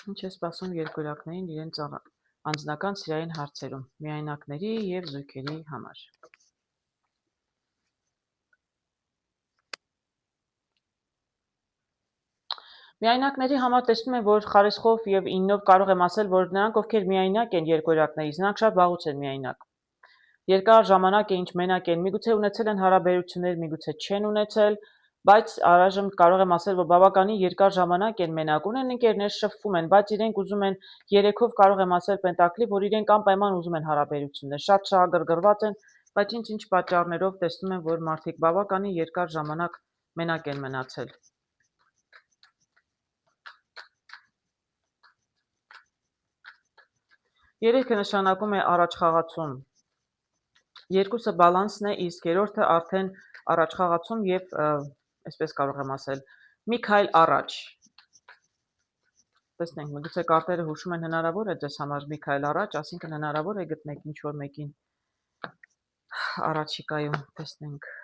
Speaker 1: Ինչ է սպասում երկօրյակներին իրենց անձնական սիրային հարցերում, միայնակների եւ զույգերի համար։ Միայնակների համար տեսնում եմ, որ խարիսխով եւ 9-ով կարող եմ ասել, որ նրանք, ովքեր միայնակ են երկօրյակներից, նրանք շատ վաղուց են միայնակ։ Երկար ժամանակ է ինչ մենակ են, միգուցե ունեցել են հարաբերություններ, միգուցե չեն ունեցել, բայց առայժմ կարող եմ ասել, որ բավականին երկար ժամանակ են մենակ, ունեն ընկերներ, շփվում են, բայց իրենք ուզում են երեքով կարող եմ ասել պենտակլի, որ իրենք անպայման ուզում են հարաբերություններ, շատ շահագրգռված են, բայց ինչ պատճառներով տեսնում եմ, որ մարդիկ բավականին երկար ժամանակ մենակ են մնացել։ Երեքը նշանակում է առաջխաղացում, երկուսը բալանսն է, իսկ երրորդը արդեն առաջխաղացում եւ, այսպես կարող եմ ասել, մի քայլ առաջ։ Տեսնենք, միգուցե կարտերը հուշում են հնարավոր է ձեզ համար մի քայլ առաջ, այսինքն հնարավոր է գտնեք ինչ-որ մեկին առաջիկայում, տեսնենք։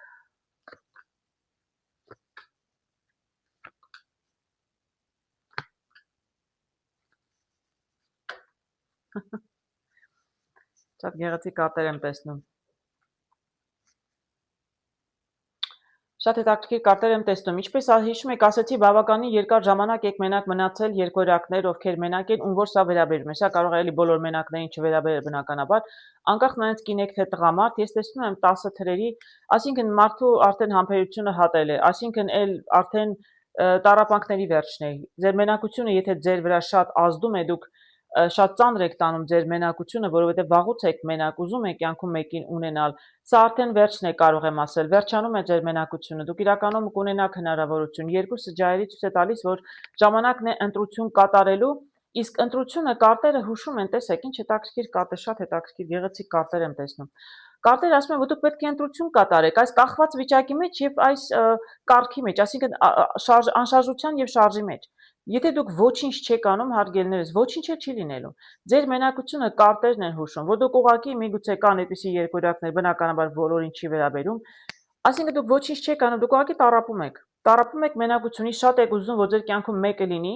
Speaker 1: Շատ գեղեցիկ կարտեր եմ տեսնում։ Շատ հետաքրքիր կարտեր եմ տեսնում, ինչպես հիշում եք, ասեցի բավականին երկար ժամանակ եք մենակ մնացել երկօրյակներ, ովքեր մենակ են, ում որ սա վերաբերում է, սա կարող է էլի բոլոր մենակներին չվերաբերել բնականաբար, անկախ նրանից կին եք թե տղամարդ, ես տեսնում եմ 10 թրերի, այսինքն մարդու արդեն համբերությունը հատել է, այսինքն էլ արդեն տառապանքների վերջն է, ձեր մենակությունը եթե ձեր վրա շատ ազդում է, դուք շատ ծանր եք տանում ձեր մենակությունը, որովհետև վաղուց եք մենակ, ուզում եք կյանքում մեկին ունենալ, սա արդեն վերջն է կարող եմ ասել, վերջանում է ձեր մենակությունը, դուք իրականում կունենաք հնարավորություն, երկուսը ջահերի ցույց է տալիս, որ ժամանակն է ընտրություն կատարելու, իսկ ընտրությունը կարտերը հուշում են, տեսեք, ինչ հետաքրքիր կարտ է, շատ հետաքրքիր գեղեցիկ կարտեր եմ տեսնում։ Կարտերը ասում են, որ դուք պետք է ընտրություն կատարեք այս կախված վիճակի մեջ եւ այս կարգի մեջ, այսինքն անշարժության եւ շարժի մեջ։ Եթե դուք ոչինչ չեք անում, հարգելիներս, ոչինչ էլ չի լինելու։ Ձեր մենակությունը կարտերն են հուշում, որ դուք ուղղակի միգուցե կան այդպիսի երկօրյակներ, բնականաբար բոլորին չի վերաբերում, այսինքն դուք ոչինչ չեք անում, դուք ուղղակի տառապում եք մենակությունից, շատ եք ուզում, որ ձեր կյանքում մեկը լինի,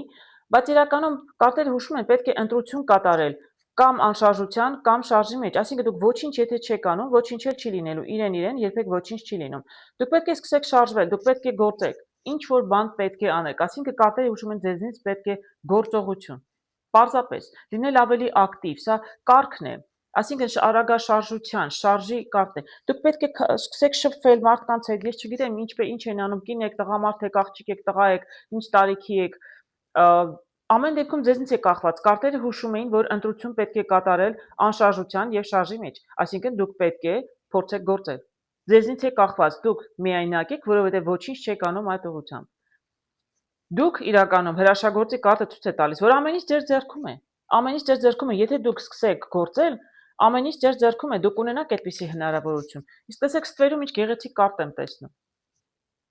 Speaker 1: բայց իրականում կարտերը հուշում են, պետք է ընտրություն կատարել կամ անշարժության, կամ շարժի մեջ, այսինքն դուք ոչինչ եթե չեք անում, ոչինչ էլ չի լինելու, իրեն երբեք ոչինչ չի լինում։ Դուք պետք է սկսեք շարժվել, դուք պետք է գործեք, ինչ որ բան պետք է անեք, այսինքն կարտերը հուշում են ձեզնից պետք է գործողություն։ Պարզապես լինել ավելի ակտիվ, սա կարգն է, այսինքն արագաշարժության, շարժի կարգն է։ Դուք պետք է սկսեք շփվել մարդկանց հետ, ես չգիտեմ ինչ են անում, կին եք, տղամարդ եք, աղջիկ եք, տղա եք, ինչ տարիքի եք, ամեն դեպքում ձեզնից է կախված, կարտերը հուշում էին, որ ընտրություն պետք է կատարել անշարժության եւ շարժի մեջ, այսինքն դուք պետք է փորձեք գործել։ Ձեզնից է կախված, դուք միայնակ եք, որովհետեւ ոչինչ չեք անում այդ ուղղությամբ։ Դուք իրականում հրաշագործի կարտը ցույց է տալիս, որ ամեն ինչ ձեր ձեռքում է։ Ամեն ինչ ձեր ձեռքում է, եթե դուք սկսեք գործել, ամեն ինչ ձեր ձեռքում է, դուք ունենաք այդպիսի հնարավորություն։ Իսկ տեսեք ստվերում ինչ գեղեցիկ կարտ եմ տեսնում։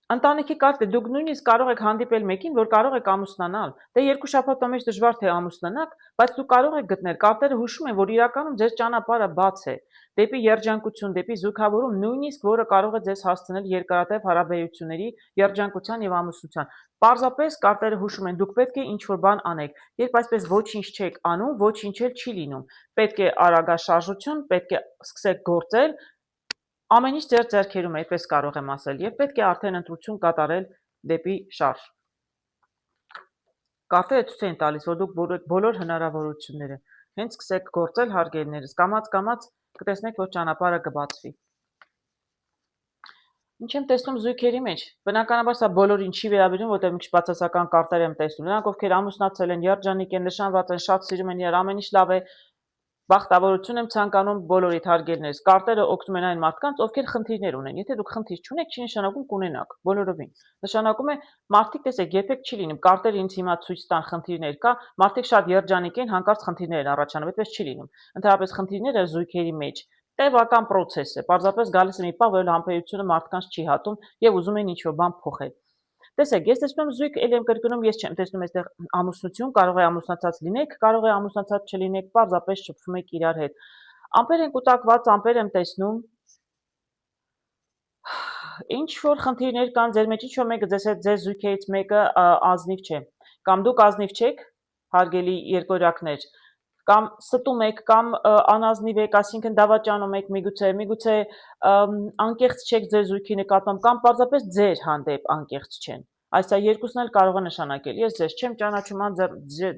Speaker 1: Ընտանիքի կարծիք դուք նույնիսկ կարող եք հանդիպել մեկին, որ կարող եք ամուսնանալ։ Դե 2 շաբաթվա մեջ դժվար թե ամուսնանաք, բայց դուք կարող եք գտնել։ Կարտերը հուշում են, որ իրականում ձեր ճանապարհը բաց է դեպի երջանկություն, դեպի զուգավորում, նույնիսկ որը կարող է ձեզ հասցնել երկարատև հարաբերությունների, երջանկության եւ ամուսնության։ Պարզապես կարտերը հուշում են, դուք պետք է ինչ-որ բան անեք։ Երբ այսպես ոչինչ չեք անում, ոչինչ էլ չի լինում։ Պետք է արագաշարժություն, պետք է սկսեք գործել, ամեն ինչ ձեր ձեռքերում է, այդպես կարող եմ ասել, եւ պետք է արդեն ընտրություն կատարել դեպի շարժ։ Կարտերը ցույց են տալիս, որ դուք բոլոր հնարավորությունները հենց սկսեք գործել, հարգելիներս, կամաց կտեսնեք, որ ճանապարհը կբացվի։ Ինչ եմ տեսնում զույգերի մեջ։ Բնականաբար սա բոլորին չի վերաբերում, որտեղ մի քիչ բացասական կարտեր եմ տեսնում։ Նրանք, ովքեր ամուսնացել են, երջանիկ են, նշանված են, շատ սիրում են իրար, ամեն ինչ լավ է, բախտավորություն եմ ցանկանում բոլորիդ հարգելիներս։ Կարտերը օգնում են այն մարդկանց, ովքեր խնդիրներ ունեն։ Եթե դուք խնդիր չունեք, չի նշանակում կունենաք, բոլորովին։ Նշանակում է մարդիկ, տեսեք, երբեք չի լինում կարտերը ինձ հիմա ցույց տան խնդիրներ կա, մարդիկ շատ երջանիկ են, հանկարծ խնդիրներ են առաջանում, այդպես չի լինում։ Ընդհանրապես խնդիրները զույգերի մեջ տևական process է։ Պարզապես գալիս է մի պահ, որ համբերությունը մարդկանց չի հատում եւ ուզում են ինչ-որ բան փոխել։ Տեսեք, ես տեսնում եմ զույգ, ել եմ կրկնում, ես չեմ տեսնում այստեղ ամուսնություն, կարող է ամուսնացած լինեք, կարող է ամուսնացած չլինեք, պարզապես շփվում եք իրար հետ։ Ամպեր են կուտակված, ամպեր եմ տեսնում։ Ինչ որ խնդիրներ կան ձեր մեջ, ինչ որ մեկը ձեզ հետ ձեր զույգերից մեկը ազնիվ չէ, կամ դուք ազնիվ չեք, հարգելի երկորյակներ, կամ ստում եք, կամ անազնիվ եք, այսինքն դավաճանում եք, միգուցե անկեղծ չեք ձեր զույգի նկատմամբ, կամ պարզապես ձեր հանդեպ անկեղծ չեն։ Այս երկուսն էլ կարող է նշանակել։ Ես ձեզ չեմ ճանաչում,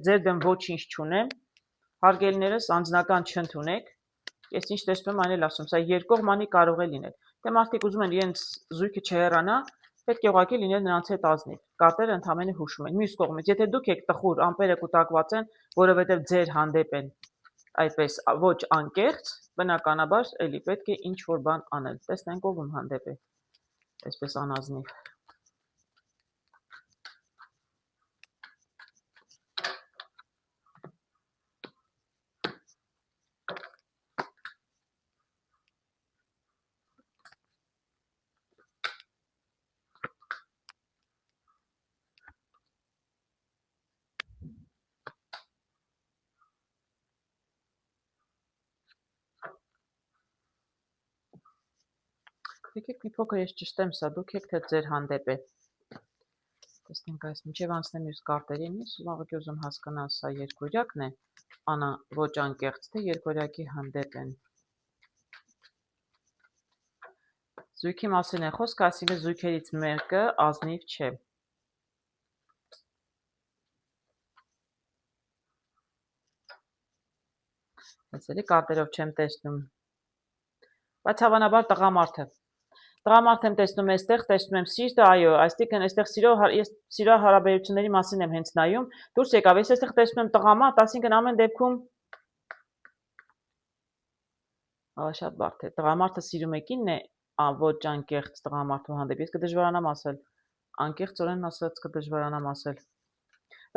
Speaker 1: ձեր դեմ ոչինչ չունեմ, հարգելիներս, անձնական չընդունեք։ Ես ինչ տեսնում եմ, այն էլ ասում, սա երկկողմանի կարող է լինել։ Դե մարդիկ ուզում են իրենց զույգը չհեռանա, պետք է ուղղակի լինել նրանց հետ ազնիվ։ Կարտերը ընդհանրապես հուշում են։ Մյուս կողմից, եթե դուք եք տխուր, ամպերը կուտակված են, որովհետև ձեր հանդեպ են այդպես ոչ անկեղծ, բնականաբար էլի պետք է ինչ-որ բան անել։ Տեսնենք ով ում հանդեպ է այսպես անազնիվ։ Եկեք մի փոքր ես ճշտեմ սա, դուք եք թե ձեր հանդեպ է։ Տեսնենք այս մինչև անցնեմ մյուս կարտերին, ես ուղղակի ուզում հասկանալ սա երկորյակն է, անա ոչ անկեղծ, թե երկորյակի հանդեպ են։ Զույգի մասին է խոսքը, այսինքն զույգերից մեկը ազնիվ չէ։ Այս էլի կարտերով չեմ տեսնում, բայց հավանաբար տղամարդը։ Տղամարդ եմ տեսնում այստեղ, տեսնում եմ սիրտը, այո, այսինքն այստեղ ես սիրո հարաբերությունների մասին եմ հենց նայում, դուրս եկավ, ես այստեղ տեսնում եմ տղամարդ, այսինքն ամեն դեպքում շատ բարդ է, տղամարդը սիրում է կինն է, ոչ անկեղծ տղամարդու հանդեպ, ես կդժվարանամ ասել, անկեղծորեն ասած կդժվարանամ ասել։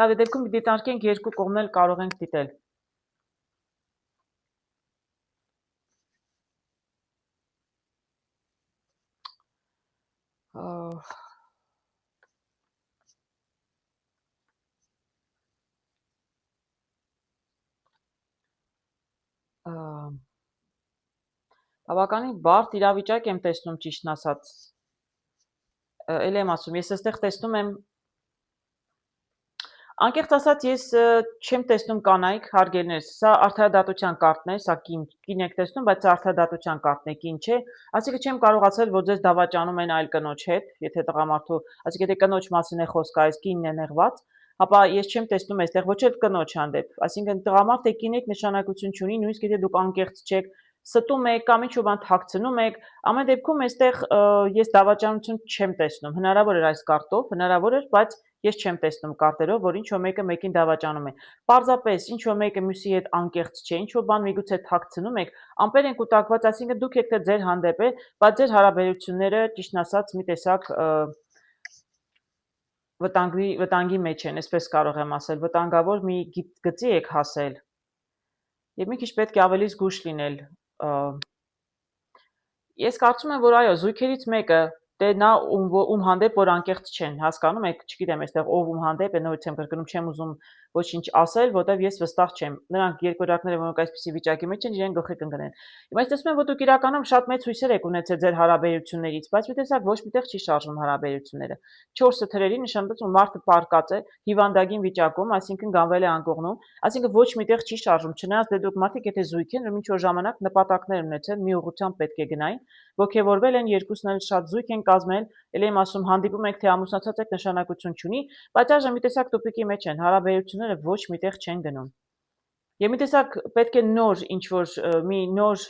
Speaker 1: Լավ, դեպքում դիտարկենք երկու կողմն էլ կարող ենք դիտել։ Բավականին բարդ իրավիճակ եմ տեսնում, ճիշտն ասած։ Էլ եմ ասում, ես այստեղ տեսնում եմ անկեղծ ասած ես չեմ տեսնում կանայք, հարգելիներս, սա արդարադատության կարտն է, սա կին եք տեսնում, բայց սա արդարադատության կարտն է, կին չէ, այսինքն չեմ կարողացել, որ ձեզ դավաճանում են այլ կնոջ հետ, եթե տղամարդու, այսինքն եթե կնոջ մասին է խոսքը, այս կինն է նեղված, ապա ես չեմ տեսնում այստեղ ոչ էլ կնոջ հանդեպ, այսինքն տղամարդ եք, կին եք նշանակություն չունի, նույնիսկ եթե դուք անկեղծ չեք, ստում եք կամ ինչ-որ բան թաքցնում եք, ամեն դեպքում այստեղ ես դավաճանություն չեմ տեսնում, հնարավոր էր այս կարտով, հնարավոր էր, բայց ես չեմ տեսնում կարտերով, որ ինչ-որ մեկը մեկին դավաճանում է։ Պարզապես ինչ-որ մեկը մյուսի հետ անկեղծ չէ, ինչ-որ բան միգուցե թաքցնում եք, ամպեր են կուտակված, այսինքն դուք եք թե ձեր հանդեպ է, բայց ձեր հարաբերությունները ճիշտն ասած մի տեսակ վտանգի մեջ են, այսպես կարող եմ ասել, վտանգավոր մի գծի եք հասել։ Եվ մի քիչ պետք է ավելի զգույշ լինել։ Ես կարծում եմ, որ այո, զույգերից մեկը դե նա ում հանդեպ որ անկեղծ չեն, հասկանում եք, չգիտեմ, այստեղ ով ում հանդեպ է, նորից եմ կրկնում, չեմ ուզում ոչինչ ասել, որտեվ ես վստահ չեմ։ Նրանք երկրորդները, որոնք այսպիսի վիճակի մեջ են, իրեն գլխի կընկնեն։ Հիմա ես տեսնում եմ, որ դուք իրականում շատ մեծ հույսեր եք ունեցել ձեր հարաբերություններից, բայց մի տեսակ ոչ միտեղ չի շարժվում հարաբերությունները։ 4 թրերի նշանակում որ մարդը պարկած է հիվանդագին վիճակում, այսինքն գանվել է անկողնում, այսինքն ոչ միտեղ չի շարժվում, չնայած դե դուք մարդիկ եթե զույգ են, ինչ որ ժամանակ նպատակներ ունեցել, մի ուղղությամբ պետք է գնային, ոգևորվել են, երկուսն էլ շատ զույգ են կազմել, ել եմ ասում հանդիպում եք թե ամուսնացած եք նշանակություն չունի, բայց այժմ մի տեսակ տուփիկի մեջ են, հարաբերությունները ոչ միտեղ չեն գնում։ Եվ մի տեսակ պետք է նոր ինչ որ մի նոր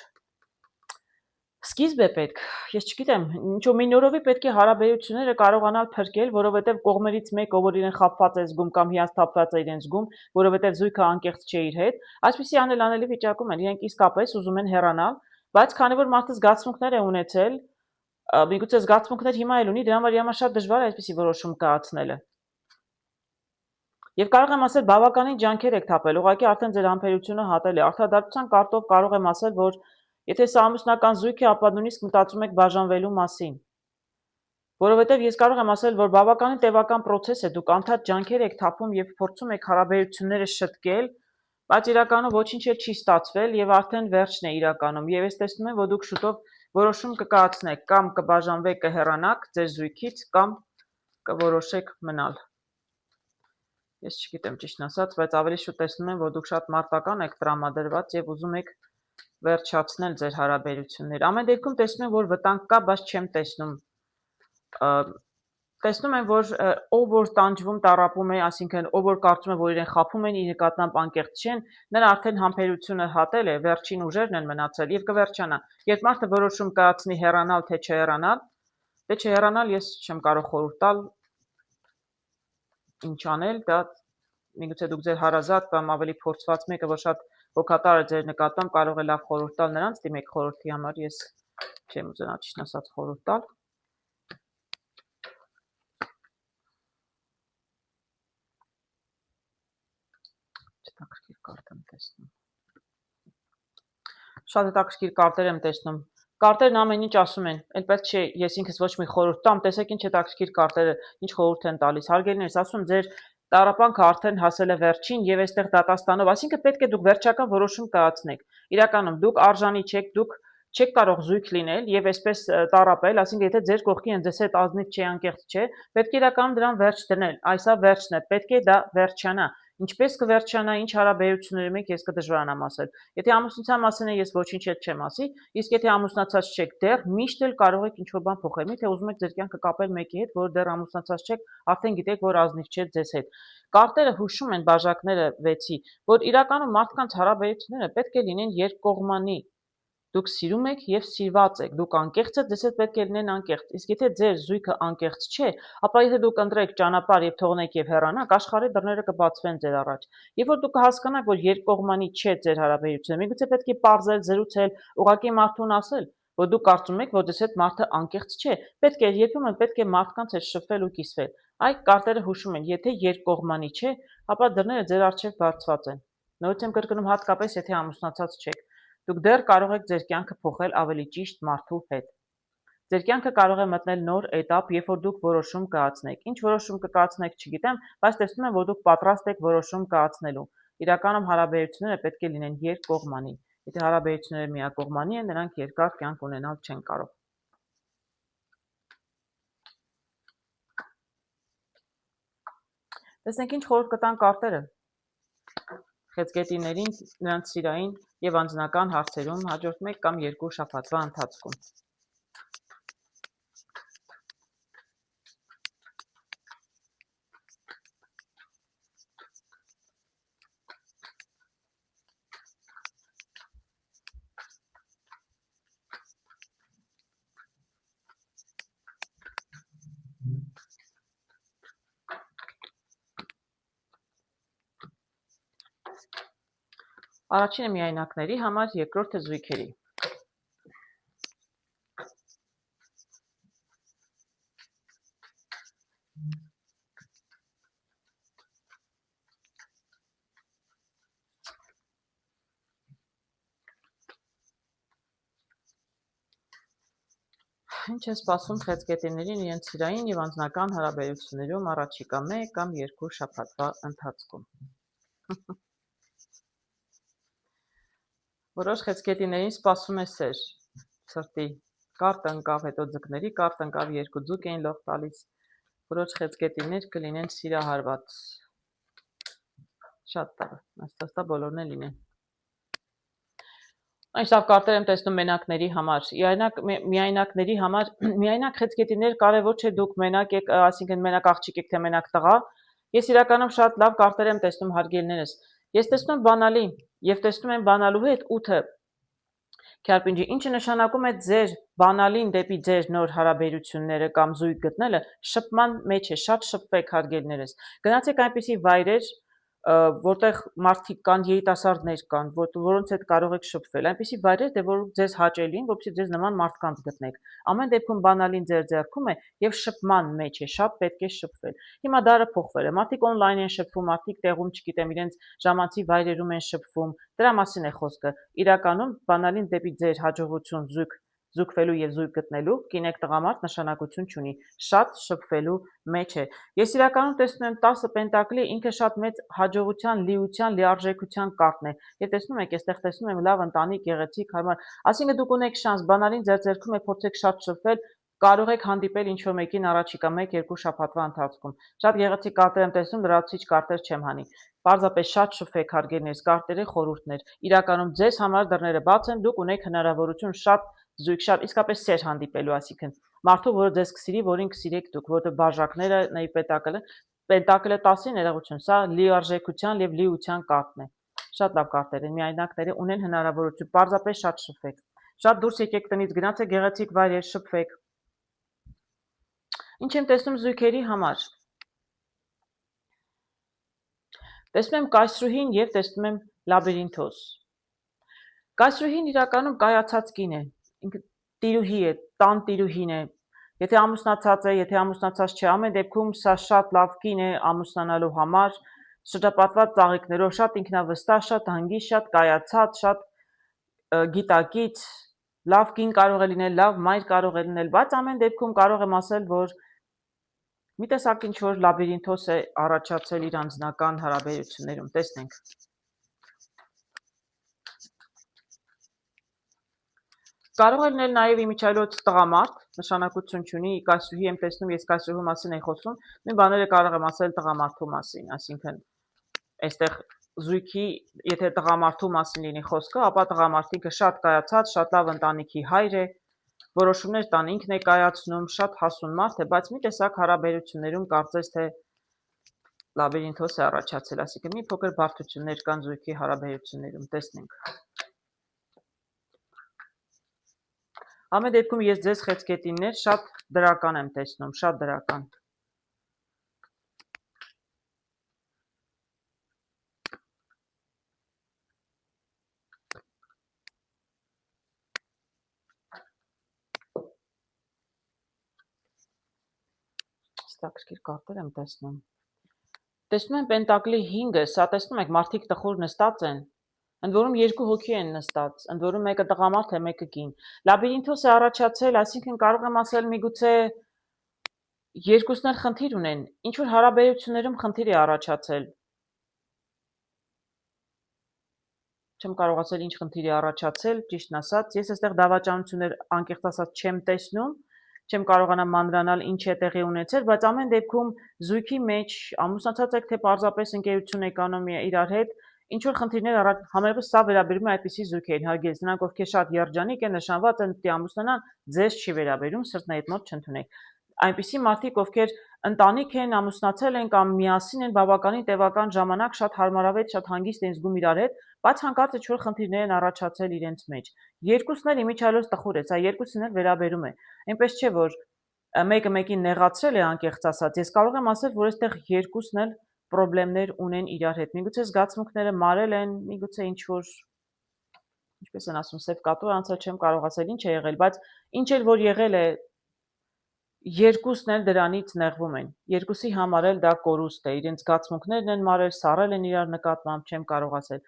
Speaker 1: սկիզբ է պետք, ես չգիտեմ, ինչ-որ մի նորովի պետք է հարաբերությունները կարողանալ փրկել, որովհետև կողմերից մեկը, որ իրեն խաբված է զգում կամ հիասթափված է իրեն զգում, որովհետև զույգը անկեղծ չէ իր հետ, այսպիսի անելանելի վիճակում են, իրենք իսկապես ուզում են հեռանալ, բայց քանի որ մարդը զգացմունքներ է ունեցել, միգուցե զգացմունքներ հիմա էլ ունի, դրա համար շատ դժվար է այսպիսի որոշում կայացնելը։ Եվ կարող եմ ասել, բավականին ջանքեր եք թափել, ուղղակի արդեն ձեր համբերությունը հատել է, արդարադատության կարտով կարող եմ ասել, որ եթե սա ամուսնական զույգ է, ապա նույնիսկ մտածում եք բաժանվելու մասին։ Որովհետև ես կարող եմ ասել, որ բավականին տևական process է, դուք անդադ ջանքեր եք թափում եւ փորձում եք հարաբերությունները շտկել, բայց իրականում ոչինչ էլ չի ստացվել եւ արդեն վերջն է իրականում։ Եվ ես տեսնում եմ, որ դուք շուտով որոշում կկայացնեք, կամ կբաժանվեք, կհեռանաք ձեր զույգից, կամ կորոշեք մնալ։ Ես չգիտեմ ճիշտն ասած, բայց ավելի շուտ տեսնում եմ, որ դուք շատ մարտական եք տրամադրված եւ ուզում եք վերջացնել ձեր հարաբերությունները։ Ամեն դեպքում տեսնում եմ, որ վտանգ կա, բայց չեմ տեսնում։ Տեսնում եմ, որ ով որ տանջվում, տառապում է, այսինքն ով որ կարծում է, որ իրեն խաբում են, իր նկատմամբ անկեղծ չեն, նրա արդեն համբերությունը հատել է, վերջին ուժերն են մնացել եւ կվերջանա։ Երբ մարդը որոշում կայացնի հեռանալ թե չհեռանալ, թե չհեռանալ ես չեմ կարող խորհուրդ տալ ինչ անել, դա միգուցե դուք ձեր հարազատ կամ ավելի փորձված մեկը, որ շատ հոգատար է ձեր նկատմամբ, կարող է լավ խորհուրդ տալ նրանց, դիմեք խորհրդի համար, ես չեմ ուզենա ճիշտ ասած խորհուրդ տալ։ Հետաքրքիր կարգ եմ տեսնում։ Շատ հետաքրքիր կարտեր եմ տեսնում։ Կարտերն ամեն ինչ ասում են, էլ պետք չէ ես ինքս ոչ մի խորհուրդ տամ, տեսեք ինչ հետաքրքիր կարտերը, ինչ խորհուրդ են տալիս։ Հարգելիներս, ասում ձեր տառապանքը արդեն հասել է վերջին եւ այստեղ դատաստանով, այսինքն պետք է դուք վերջական որոշում կայացնեք։ Իրականում դուք արժանի չեք, դուք չեք կարող զույգ լինել եւ այսպես տառապել, այսինքն եթե ձեր կողքի են ձեզ հետ ազնիվ չէ, անկեղծ չէ, պետք է իրականում դրան վերջ դնել։ Այսա վերջն է, պետք է դա վերջանա։ Ինչպես կվերջանա, ինչ հարաբերություններում եք, ես կդժվարանամ ասել։ Եթե ամուսնության մասին է, ես ոչինչ էլ չեմ ասի, իսկ եթե ամուսնացած չեք դեռ, միշտ էլ կարող եք ինչ-որ բան փոխել։ Միթե ուզում եք ձեր կյանքը կապել մեկի հետ, որ դեռ ամուսնացած չեք, արդեն գիտեք, որ ազնիվ չէ ձեզ հետ։ Կարտերը հուշում են բաժակները 6-ի, որ իրականում մարդկանց հարաբերությունները պետք է լինեն երկկողմանի։ Դուք սիրում եք եւ սիրված եք, դուք անկեղծ եք, ձեզ հետ պետք է լինեն անկեղծ։ Իսկ եթե ձեր զույգը անկեղծ չէ, ապա եթե դուք ընտրեք ճանապարհ եւ թողնեք եւ հեռանաք, աշխարհի դռները կբացվեն ձեր առաջ։ Երբ որ դուք հասկանաք, որ երկկողմանի չէ ձեր հարաբերությունը, միգուցե պետք է պարզել, զրուցել, ուղղակի մարդուն ասել, որ դուք կարծում եք, որ ձեզ հետ մարդը անկեղծ չէ, պետք է երբեմն պետք է մարդկանց հետ շփվել ու կիսվել։ Այդ կարտերը հուշում են, եթե երկկողմանի չէ, ապա դռները ձեր առջև բացված են։ Նորից եմ կրկնում, հատկապես եթե ամուսնացած չեք։ Դուք դեռ կարող եք ձեր կյանքը փոխել ավելի ճիշտ մարդու հետ։ Ձեր կյանքը կարող է մտնել նոր էտապ, երբ որ դուք որոշում կայացնեք։ Ինչ որոշում կկայացնեք, չգիտեմ, բայց տեսնում եմ, որ դուք պատրաստ եք որոշում կայացնելու։ Իրականում հարաբերությունները պետք է լինեն երկկողմանի։ Եթե հարաբերությունները միակողմանի են, նրանք երկար կյանք ունենալ չեն կարող։ Տեսնենք ինչ խորհուրդ կտան կարտերը։ Խեցգետիներին, նրանց սիրային եւ անձնական հարցերում հաջորդ 1 կամ 2 շաբաթվա ընթացքում։ Առաջինը միայնակների համար, երկրորդը զույգերի։ Ինչ է սպասում խեցգետիներին իրենց սիրային և անձնական հարաբերություններում առաջիկա 1 կամ 2 շաբաթվա ընթացքում։ Որոշ խեցգետիներին սպասում է սեր, սրտի, կարտ ընկավ, հետո ձկների կարտ ընկավ, 2 ձուկ էին լող տալիս, որոշ խեցգետիներ կլինեն սիրահարված, շատ տաղը, աստաստա բոլորն են լինեն։ Այս լավ կարտեր եմ տեսնում մենակների համար, միայնակների համար, միայնակ խեցգետիներ կարևոր չէ դուք մենակ եք, այսինքն մենակ աղջիկ եք, թե մենակ տղա, ես իրականում շատ լավ կարտեր եմ տեսնում հարգելներս, ես տեսնում եմ բանալի և տեսնում եմ բանալու հետ 8-ը քյարպինջի, ինչը նշանակում է ձեր բանալին դեպի ձեր նոր հարաբերությունները կամ զույգ գտնելը շփման մեջ է, շատ շփվեք հարգելներս, գնացեք այնպիսի վայրեր, որտեղ մարդիկ կան, երիտասարդներ կան, որոնց հետ կարող եք շփվել, այնպիսի վայրեր, դե որ ձեզ հաճելի են, որպեսզի ձեզ նման մարդկանց գտնեք։ Ամեն դեպքում բանալին ձեր ձեռքում է եւ շփման մեջ է, շատ պետք է շփվել։ Հիմա դարը փոխվել է, մարդիկ on-line են շփվում, մարդիկ տեղում, չգիտեմ, իրենց ժամանցի վայրերում են շփվում, դրա մասին է խոսքը։ Իրականում բանալին դեպի ձեր հաջողություն զուգվելու եւ զույգ գտնելու կինեք տղամարդ նշանակություն չունի, շատ շփվելու մեջ է։ Ես իրականում տեսնում եմ 10 պենտակլի, ինքը շատ մեծ հաջողության, լիության, լիարժեքության կարտն է։ Եվ տեսնում եք, այստեղ տեսնում եմ լավ ընտանիք, գեղեցիկ, հարմար։ Այսինքն դուք ունեք շանս, բանալին ձեր ձեռքում է, փորձեք շատ շփվել, կարող եք հանդիպել ինչ-որ մեկին առաջիկա 1-2 շաբաթվա ընթացքում։ Շատ գեղեցիկ կարտեր եմ տեսնում, լրացուցիչ կարտեր չեմ հանի։ Պարզապես շատ շփվեք հարգելներս, կարտերի խորհուրդներ։ Իրականում ձեզ համար դռները բաց են, դուք ունեք հնարավորություն շատ զույգ, շատ իսկապես սեր հանդիպելու, այսինքն մարդու, որը ձեզ կսիրի, որին կսիրեք դուք, որտեղ բաժակները, պենտակլը 10-ի ներողություն, սա լիարժեքության եւ լիության կարտն է։ Շատ լավ կարտեր են, միայնակները ունեն հնարավորություն, պարզապես շատ շփվեք։ Շատ դուրս եկեք տնից, գնացեք գեղեցիկ վայրեր, շփվեք։ Ինչ եմ տեսնում զույգերի համար։ Տեսնում եմ կայսրուհին եւ տեսնում եմ լաբիրինթոս։ Կայսրուհին իրականում կայացած կին է, ինքը տիրուհի է, տան տիրուհին է։ Եթե ամուսնացած է, եթե ամուսնացած չէ, ամեն դեպքում սա շատ լավ կին է ամուսնանալու համար, շրջապատված ծաղիկներով, շատ ինքնավստահ, շատ հանգիստ, շատ կայացած, շատ գիտակից, լավ կին կարող է լինել, լավ մայր կարող է լինել, բայց ամեն դեպքում կարող եմ ասել, որ մի տեսակ ինչ-որ լաբիրինթոս է առաջացել իր անձնական հարաբերություններում, տեսնենք։ Կարող է լինել նաև իմիջիայլոց տղամարդ, նշանակություն չունի, կայսրուհի եմ տեսնում, ես կայսրուհու մասին եմ խոսում, նույն բաները կարող եմ ասել տղամարդու մասին, այսինքն այստեղ զույգի, եթե տղամարդու մասին լինի խոսքը, ապա տղամարդիկը շատ կայացած, շատ լավ ընտանիքի հայր է, որոշումներ տան ինքն է կայացնում, շատ հասուն մարդ է, բայց մի տեսակ հարաբերություններում կարծես թե լաբիրինթոս է առաջացել, այսինքն մի փոքր բարդություններ կան զույգի հարաբերություններում, տեսնենք։ Ամեն դեպքում ես ձեզ խեցգետիններ շատ դրական եմ տեսնում, շատ դրական։ Ստակշկիր կարտեր եմ տեսնում։ Տեսնում եմ պենտակլի 5-ը, սա տեսնում եք, մարդիկ տխուր նստած են, ընդ որում 2 հոգի են նստած, ընդ որում մեկը տղամարդ է, մեկը կին։ Լաբիրինթոս է առաջացել, այսինքն կարող եմ ասել միգուցե երկուսն էլ խնդիր ունեն, ինչ-որ հարաբերություններում խնդիր է առաջացել։ Չեմ կարող ասել ինչ խնդիր է առաջացել, ճիշտն ասած, ես այստեղ դավաճանություններ անկեղծ ասած չեմ տեսնում, չեմ կարողանա մանրանալ ինչ է տեղի ունեցել, բայց ամեն դեպքում զույգի մեջ ամուսնացած եք, թե պարզապես ընկերություն եք անում իրար հետ, ինչ-որ խնդիրներ համարյա սա վերաբերում է այդպիսի զույգերին, հարգելիս, նրանք ովքեր շատ երջանիկ են, նշանված են պիտի ամուսնանան, ձեզ չի վերաբերում, սրտնի հետ մոտ չընդունեք։ Այնպիսի մարդիկ, ովքեր ընտանիք են, ամուսնացել են կամ միասին են բավականին տևական ժամանակ, շատ հարմարավետ, շատ հանգիստ են զգում իրար հետ, բայց հանկարծ ինչ-որ խնդիրներ են առաջացել իրենց մեջ։ Երկուսն էլ իմիջիայլոց տխուր է, սա երկուսին էլ վերաբերում է։ Այնպես չէ, որ մեկը մեկին նեղացրել է անկեղծ ասած, ես կարող եմ ասել, որ այստեղ երկուսն էլ պրոբլեմներ ունեն իրար հետ։ Միգուցե զգացմունքները մարել են, միգուցե ինչ-որ, ինչպես են ասում, սև կատու անցել չեմ կարող ասել ինչ է եղել, բայց ինչ էլ որ եղել է, երկուսն էլ դրանից նեղվում են։ Երկուսի համար էլ դա կորուստ է, իրենց զգացմունքներն են մարել, սառել են իրար նկատմամբ, չեմ կարող ասել։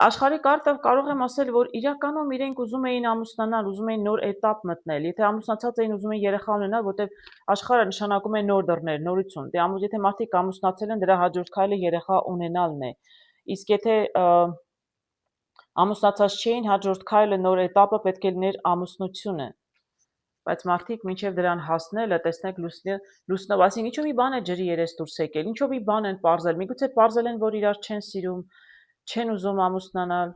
Speaker 1: Աշխարհի կարտը կարող եմ ասել, որ իրականում իրենք ուզում էին ամուսնանալ, ուզում էին նոր этап մտնել։ Եթե ամուսնացած էին, ուզում էին երեխա ունենալ, որտեղ աշխարհը նշանակում է նոր դռներ, նորություն։ Դե եթե մարդիկ ամուսնացել են, դրա հաջորդ քայլը երեխա ունենալն է։ Իսկ եթե ամուսնացած չէին, հաջորդ քայլը նոր этаպը պետք է լիներ ամուսնությունը։ Բայց մարդիկ մինչև դրան հասնելը, տեսնեք լուսնով, այսինքն ինչու մի բան է ջրի երես դուրս եկել, ինչու մի բան են պարզել, միգուցե պարզել են, որ իրար չեն սիրում, չեն ուզում ամուսնանալ։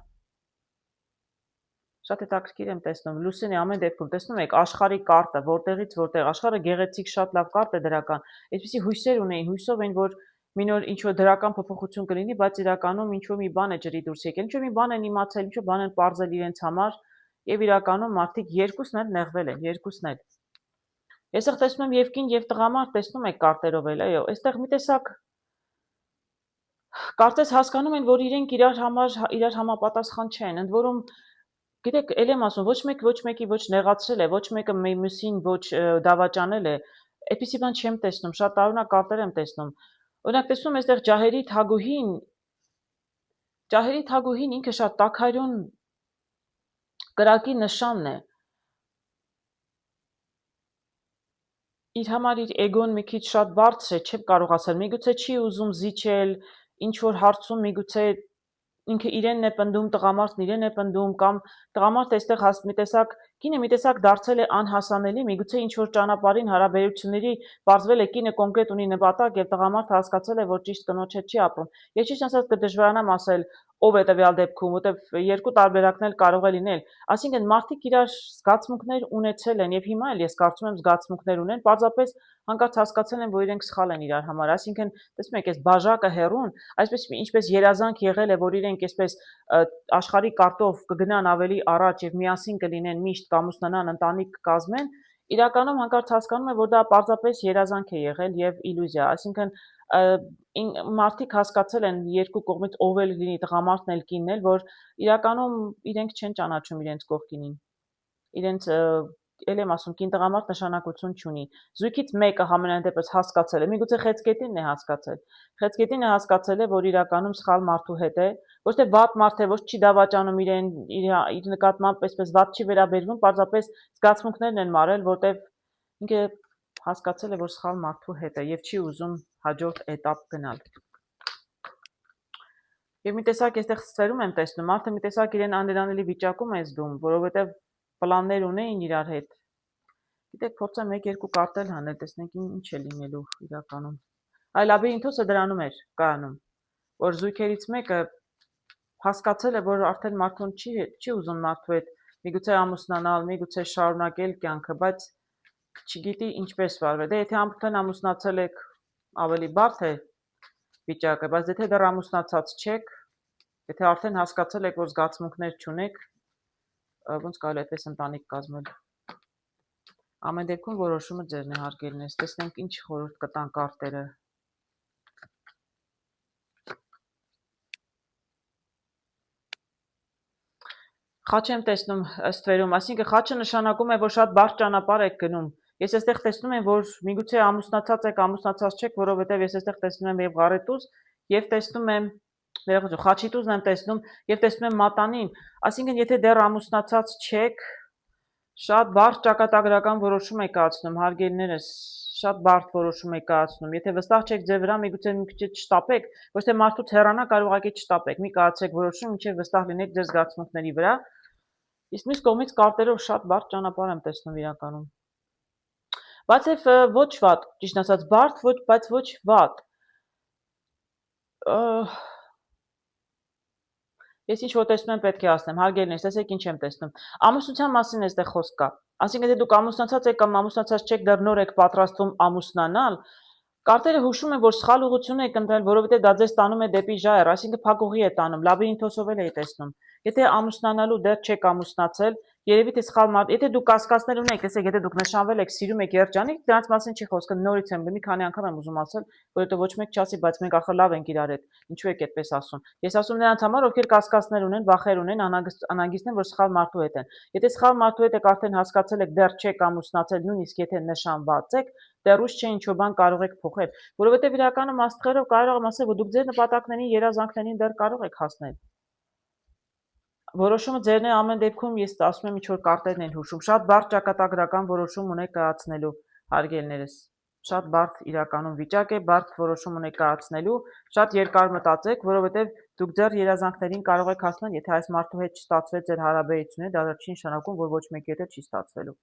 Speaker 1: Շատ հետաքրքիր եմ տեսնում, Լուսինի ամեն դեպքում տեսնում եք աշխարհի կարտը, որտեղից որտեղ, աշխարհը գեղեցիկ շատ լավ կարտ է դրական, այսպեսի հույսեր ունեին, հույսով էին, որ մի նոր ինչ-որ դրական փոփոխություն կլինի, բայց իրականում ինչ-որ մի բան է ջրի դուրս եկել, ինչ-որ մի բան են իմացել, ինչ-որ բան են պարզել իրենց համար, եւ իրականում մարդիկ երկուսն էլ նեղվել են, երկուսն էլ։ Ես եղ տեսնում եմ եւ կին եւ տղամարդ, տեսնում եք կարտերով էլ, այո, այստեղ մի տեսակ կարծես հասկանում են, որ իրենք իրար համապատասխան չեն, ընդ որում գիտեք, ել եմ ասում, ոչ մեկի ոչ նեղացրել է, ոչ մեկը մյուսին ոչ դավաճանել է, այդպիսի բան չեմ տեսնում, շատ տարօրինակ կարտեր եմ տեսնում։ Օրինակ տեսնում այստեղ ջահերի թագուհին ինքը շատ տաքարյուն կրակի նշանն է։ Իր համար իր էգոն մի քիչ շատ բարձր է, չեմ կարող ասել, միգուցե չի ուզում զիջել, ինչ որ հարցում միգուցե ինքը իրենն է պնդում, տղամարդն իրեն է պնդում, կամ տղամարդը այստեղ մի տեսակ կինը մի տեսակ դարձել է անհասանելի, միգուցե ինչ որ ճանապարհին հարաբերությունների բարձվել է կինը կոնկրետ ունի նպատակ եւ տղամարդը հասկացել է, որ ճիշտ կնոջ հետ չի ապրում։ Ես ճիշտ ասած կդժվարանամ ասել ով է տվյալ դեպքում, որտեվ երկու տարբերակն էլ կարող է լինել։ Այսինքն մարդիկ իրար զգացմունքներ ունեցել են եւ հիմա էլ ես կարծում եմ զգացմունքներ ունեն, պարզապես հանկարծ հասկացել են, որ իրենք սխալ են իրար համար։ Այսինքն, տեսնում եք, այս բաժակը հեռուն, այսպես ինչպես երազանք եղել է, որ իրենք այսպես աշխարհի կարտով կգնան ավելի առաջ եւ միասին կլինեն միշտ կամուսնանան, ընտանիք կկազմեն, իրականում հանկարծ հասկանում են, որ դա պարզապես երազանք է եղել եւ իլյուզիա, այսինքն մարդիկ հասկացել են երկու կողմից ով էլ լինի տղամարդն էլ կինն էլ, որ իրականում իրենք չեն ճանաչում իրենց կողքինին, իրենց ել եմ ասում, կին տղամարդ նշանակություն չունի։ Զույգից մեկը համենայն դեպս հասկացել է, միգուցե Խեցգետինն է հասկացել։ Խեցգետինը հասկացել է, որ իրականում սխալ մարդու հետ է, ոչ թե վատ մարդ է, ոչ չի դավաճանում իրեն, իր նկատմամբ այսպես վատ չի վերաբերվում, պարզապես զգացմունքներն են մարել, որտեվ ինքը հասկացել է, որ սխալ մարդու հետ է եւ չի ուզում հաջորդ этап գնալ։ Եվ մի տեսակ այստեղ ստերում եմ տեսնում, մարդը մի տեսակ իրեն անելանելի վիճակում է զգում, որովհետեւ պլաններ ունեին իրար հետ։ Գիտեք, փորձեմ 1-2 կարտել հանել, տեսնենք ինչ է լինելու իրականում։ Այ լաբիրինթոսը դրանում էր կայանում, որ զույգերից մեկը հասկացել է, որ արդեն մարդուն չի ուզում մարդու հետ միգուցե ամուսնանալ, միգուցե շարունակել կյանքը, բայց չգիտի ինչպես վարվել։ Դե եթե արդեն ամուսնացել եք, ավելի բարդ է վիճակը, բայց եթե դեռ ամուսնացած չեք, եթե արդեն հասկացել եք, որ զգացմունքներ չունեք, ոնց կարելի է այդպես ընտանիք կազմել։ Ամեն դեպքում որոշումը ձերն է հարգելն է, տեսնենք ինչ խորհուրդ կտան կարտերը։ Խաչ եմ տեսնում ըստ վերում, այսինքն խաչը նշանակում է, որ շատ բարդ ճանապարհ եք գնում։ Ես այստեղ տեսնում եմ, որ միգուցե ամուսնացած եք, ամուսնացած չեք, որովհետև ես այստեղ տեսնում եմ եւ ղարետուզ, եւ տեսնում եմ ներողություն, խաչիտուզն եմ տեսնում եւ տեսնում եմ մատանին։ Այսինքն եթե դեռ ամուսնացած չեք, շատ բարդ ճակատագրական որոշում եք կայացնում, հարգելիներս, շատ բարդ որոշում եք կայացնում։ Եթե վստահ չեք ձեր վրա, միգուցե մի քիչ չտապեք, ոչ թե մարդուց հեռանա, կարող ուղղակի չտապեք։ Մի կայացեք որոշում, մինչև վստահ լինեք ձեր զգացմունքների վրա։ Իսկ մյուս կողմից կարտերով շատ բարդ ճանապարհ եմ տեսնում իրականում։ Բայց եւ ոչ վատ, ճիշտ ասած, բարդ, բայց ոչ վատ։ Ես ինչ որ տեսնում եմ պետք է ասեմ, հարգելիներս, տեսեք ինչ եմ տեսնում։ Ամուսնության մասին էստեղ խոսք կա։ Այսինքն եթե դուք ամուսնացած եք կամ ամուսնացած չեք, դեռ նոր եք պատրաստվում ամուսնանալ, կարտերը հուշում են, որ սխալ ուղղություն եք ընտրել, որովհետև դա ձեզ տանում է դեպի ժայռ, այսինքն փակուղի է տանում, լաբիրինթոսով էլ էի տեսնում։ Եթե ամուսնանալու դեռ չեք ամուսնացել, երևի թե սխալ մարդ, եթե դուք կասկածներ ունեք, տեսեք, եթե դուք նշանվել եք, սիրում եք երջանիկ, դրանց մասին չի խոսքը, նորից եմ մի քանի անգամ եմ ուզում ասել, որովհետև ոչ մեկ չասի, բայց մենք ախր լավ ենք իրար հետ, ինչու եք այդպես ասում։ Ես ասում նրանց համար, ովքեր կասկածներ ունեն, վախեր ունեն, անհանգիստ են, որ սխալ մարդու հետ են։ Եթե սխալ մարդու հետ եք արդեն հասկացել եք, դեռ չեք ամուսնացել, նույնիսկ եթե նշանված եք, դեռ ուշ չէ ինչ-որ բան կարող եք փոխել, որովհետև իրականում աստղերով կարող եմ ասել, որ դուք ձեր նպատակներին, երազանքներին դեռ կարող եք հասնել։ Որոշումը ձերն է, ամեն դեպքում ես ասում եմ ինչ-որ կարտերն են հուշում, շատ բարդ ճակատագրական որոշում ունեք կայացնելու, հարգելներս, շատ բարդ իրականում վիճակ է, բարդ որոշում ունեք կայացնելու, շատ երկար մտածեք, որովհետև դուք ձեր երազանքներին կարող եք հասնել, եթե այս մարդու հետ չստացվեց ձեր հարաբերությունները, դա չի նշանակում, որ ոչ մեկի հետ չի ստացվելու։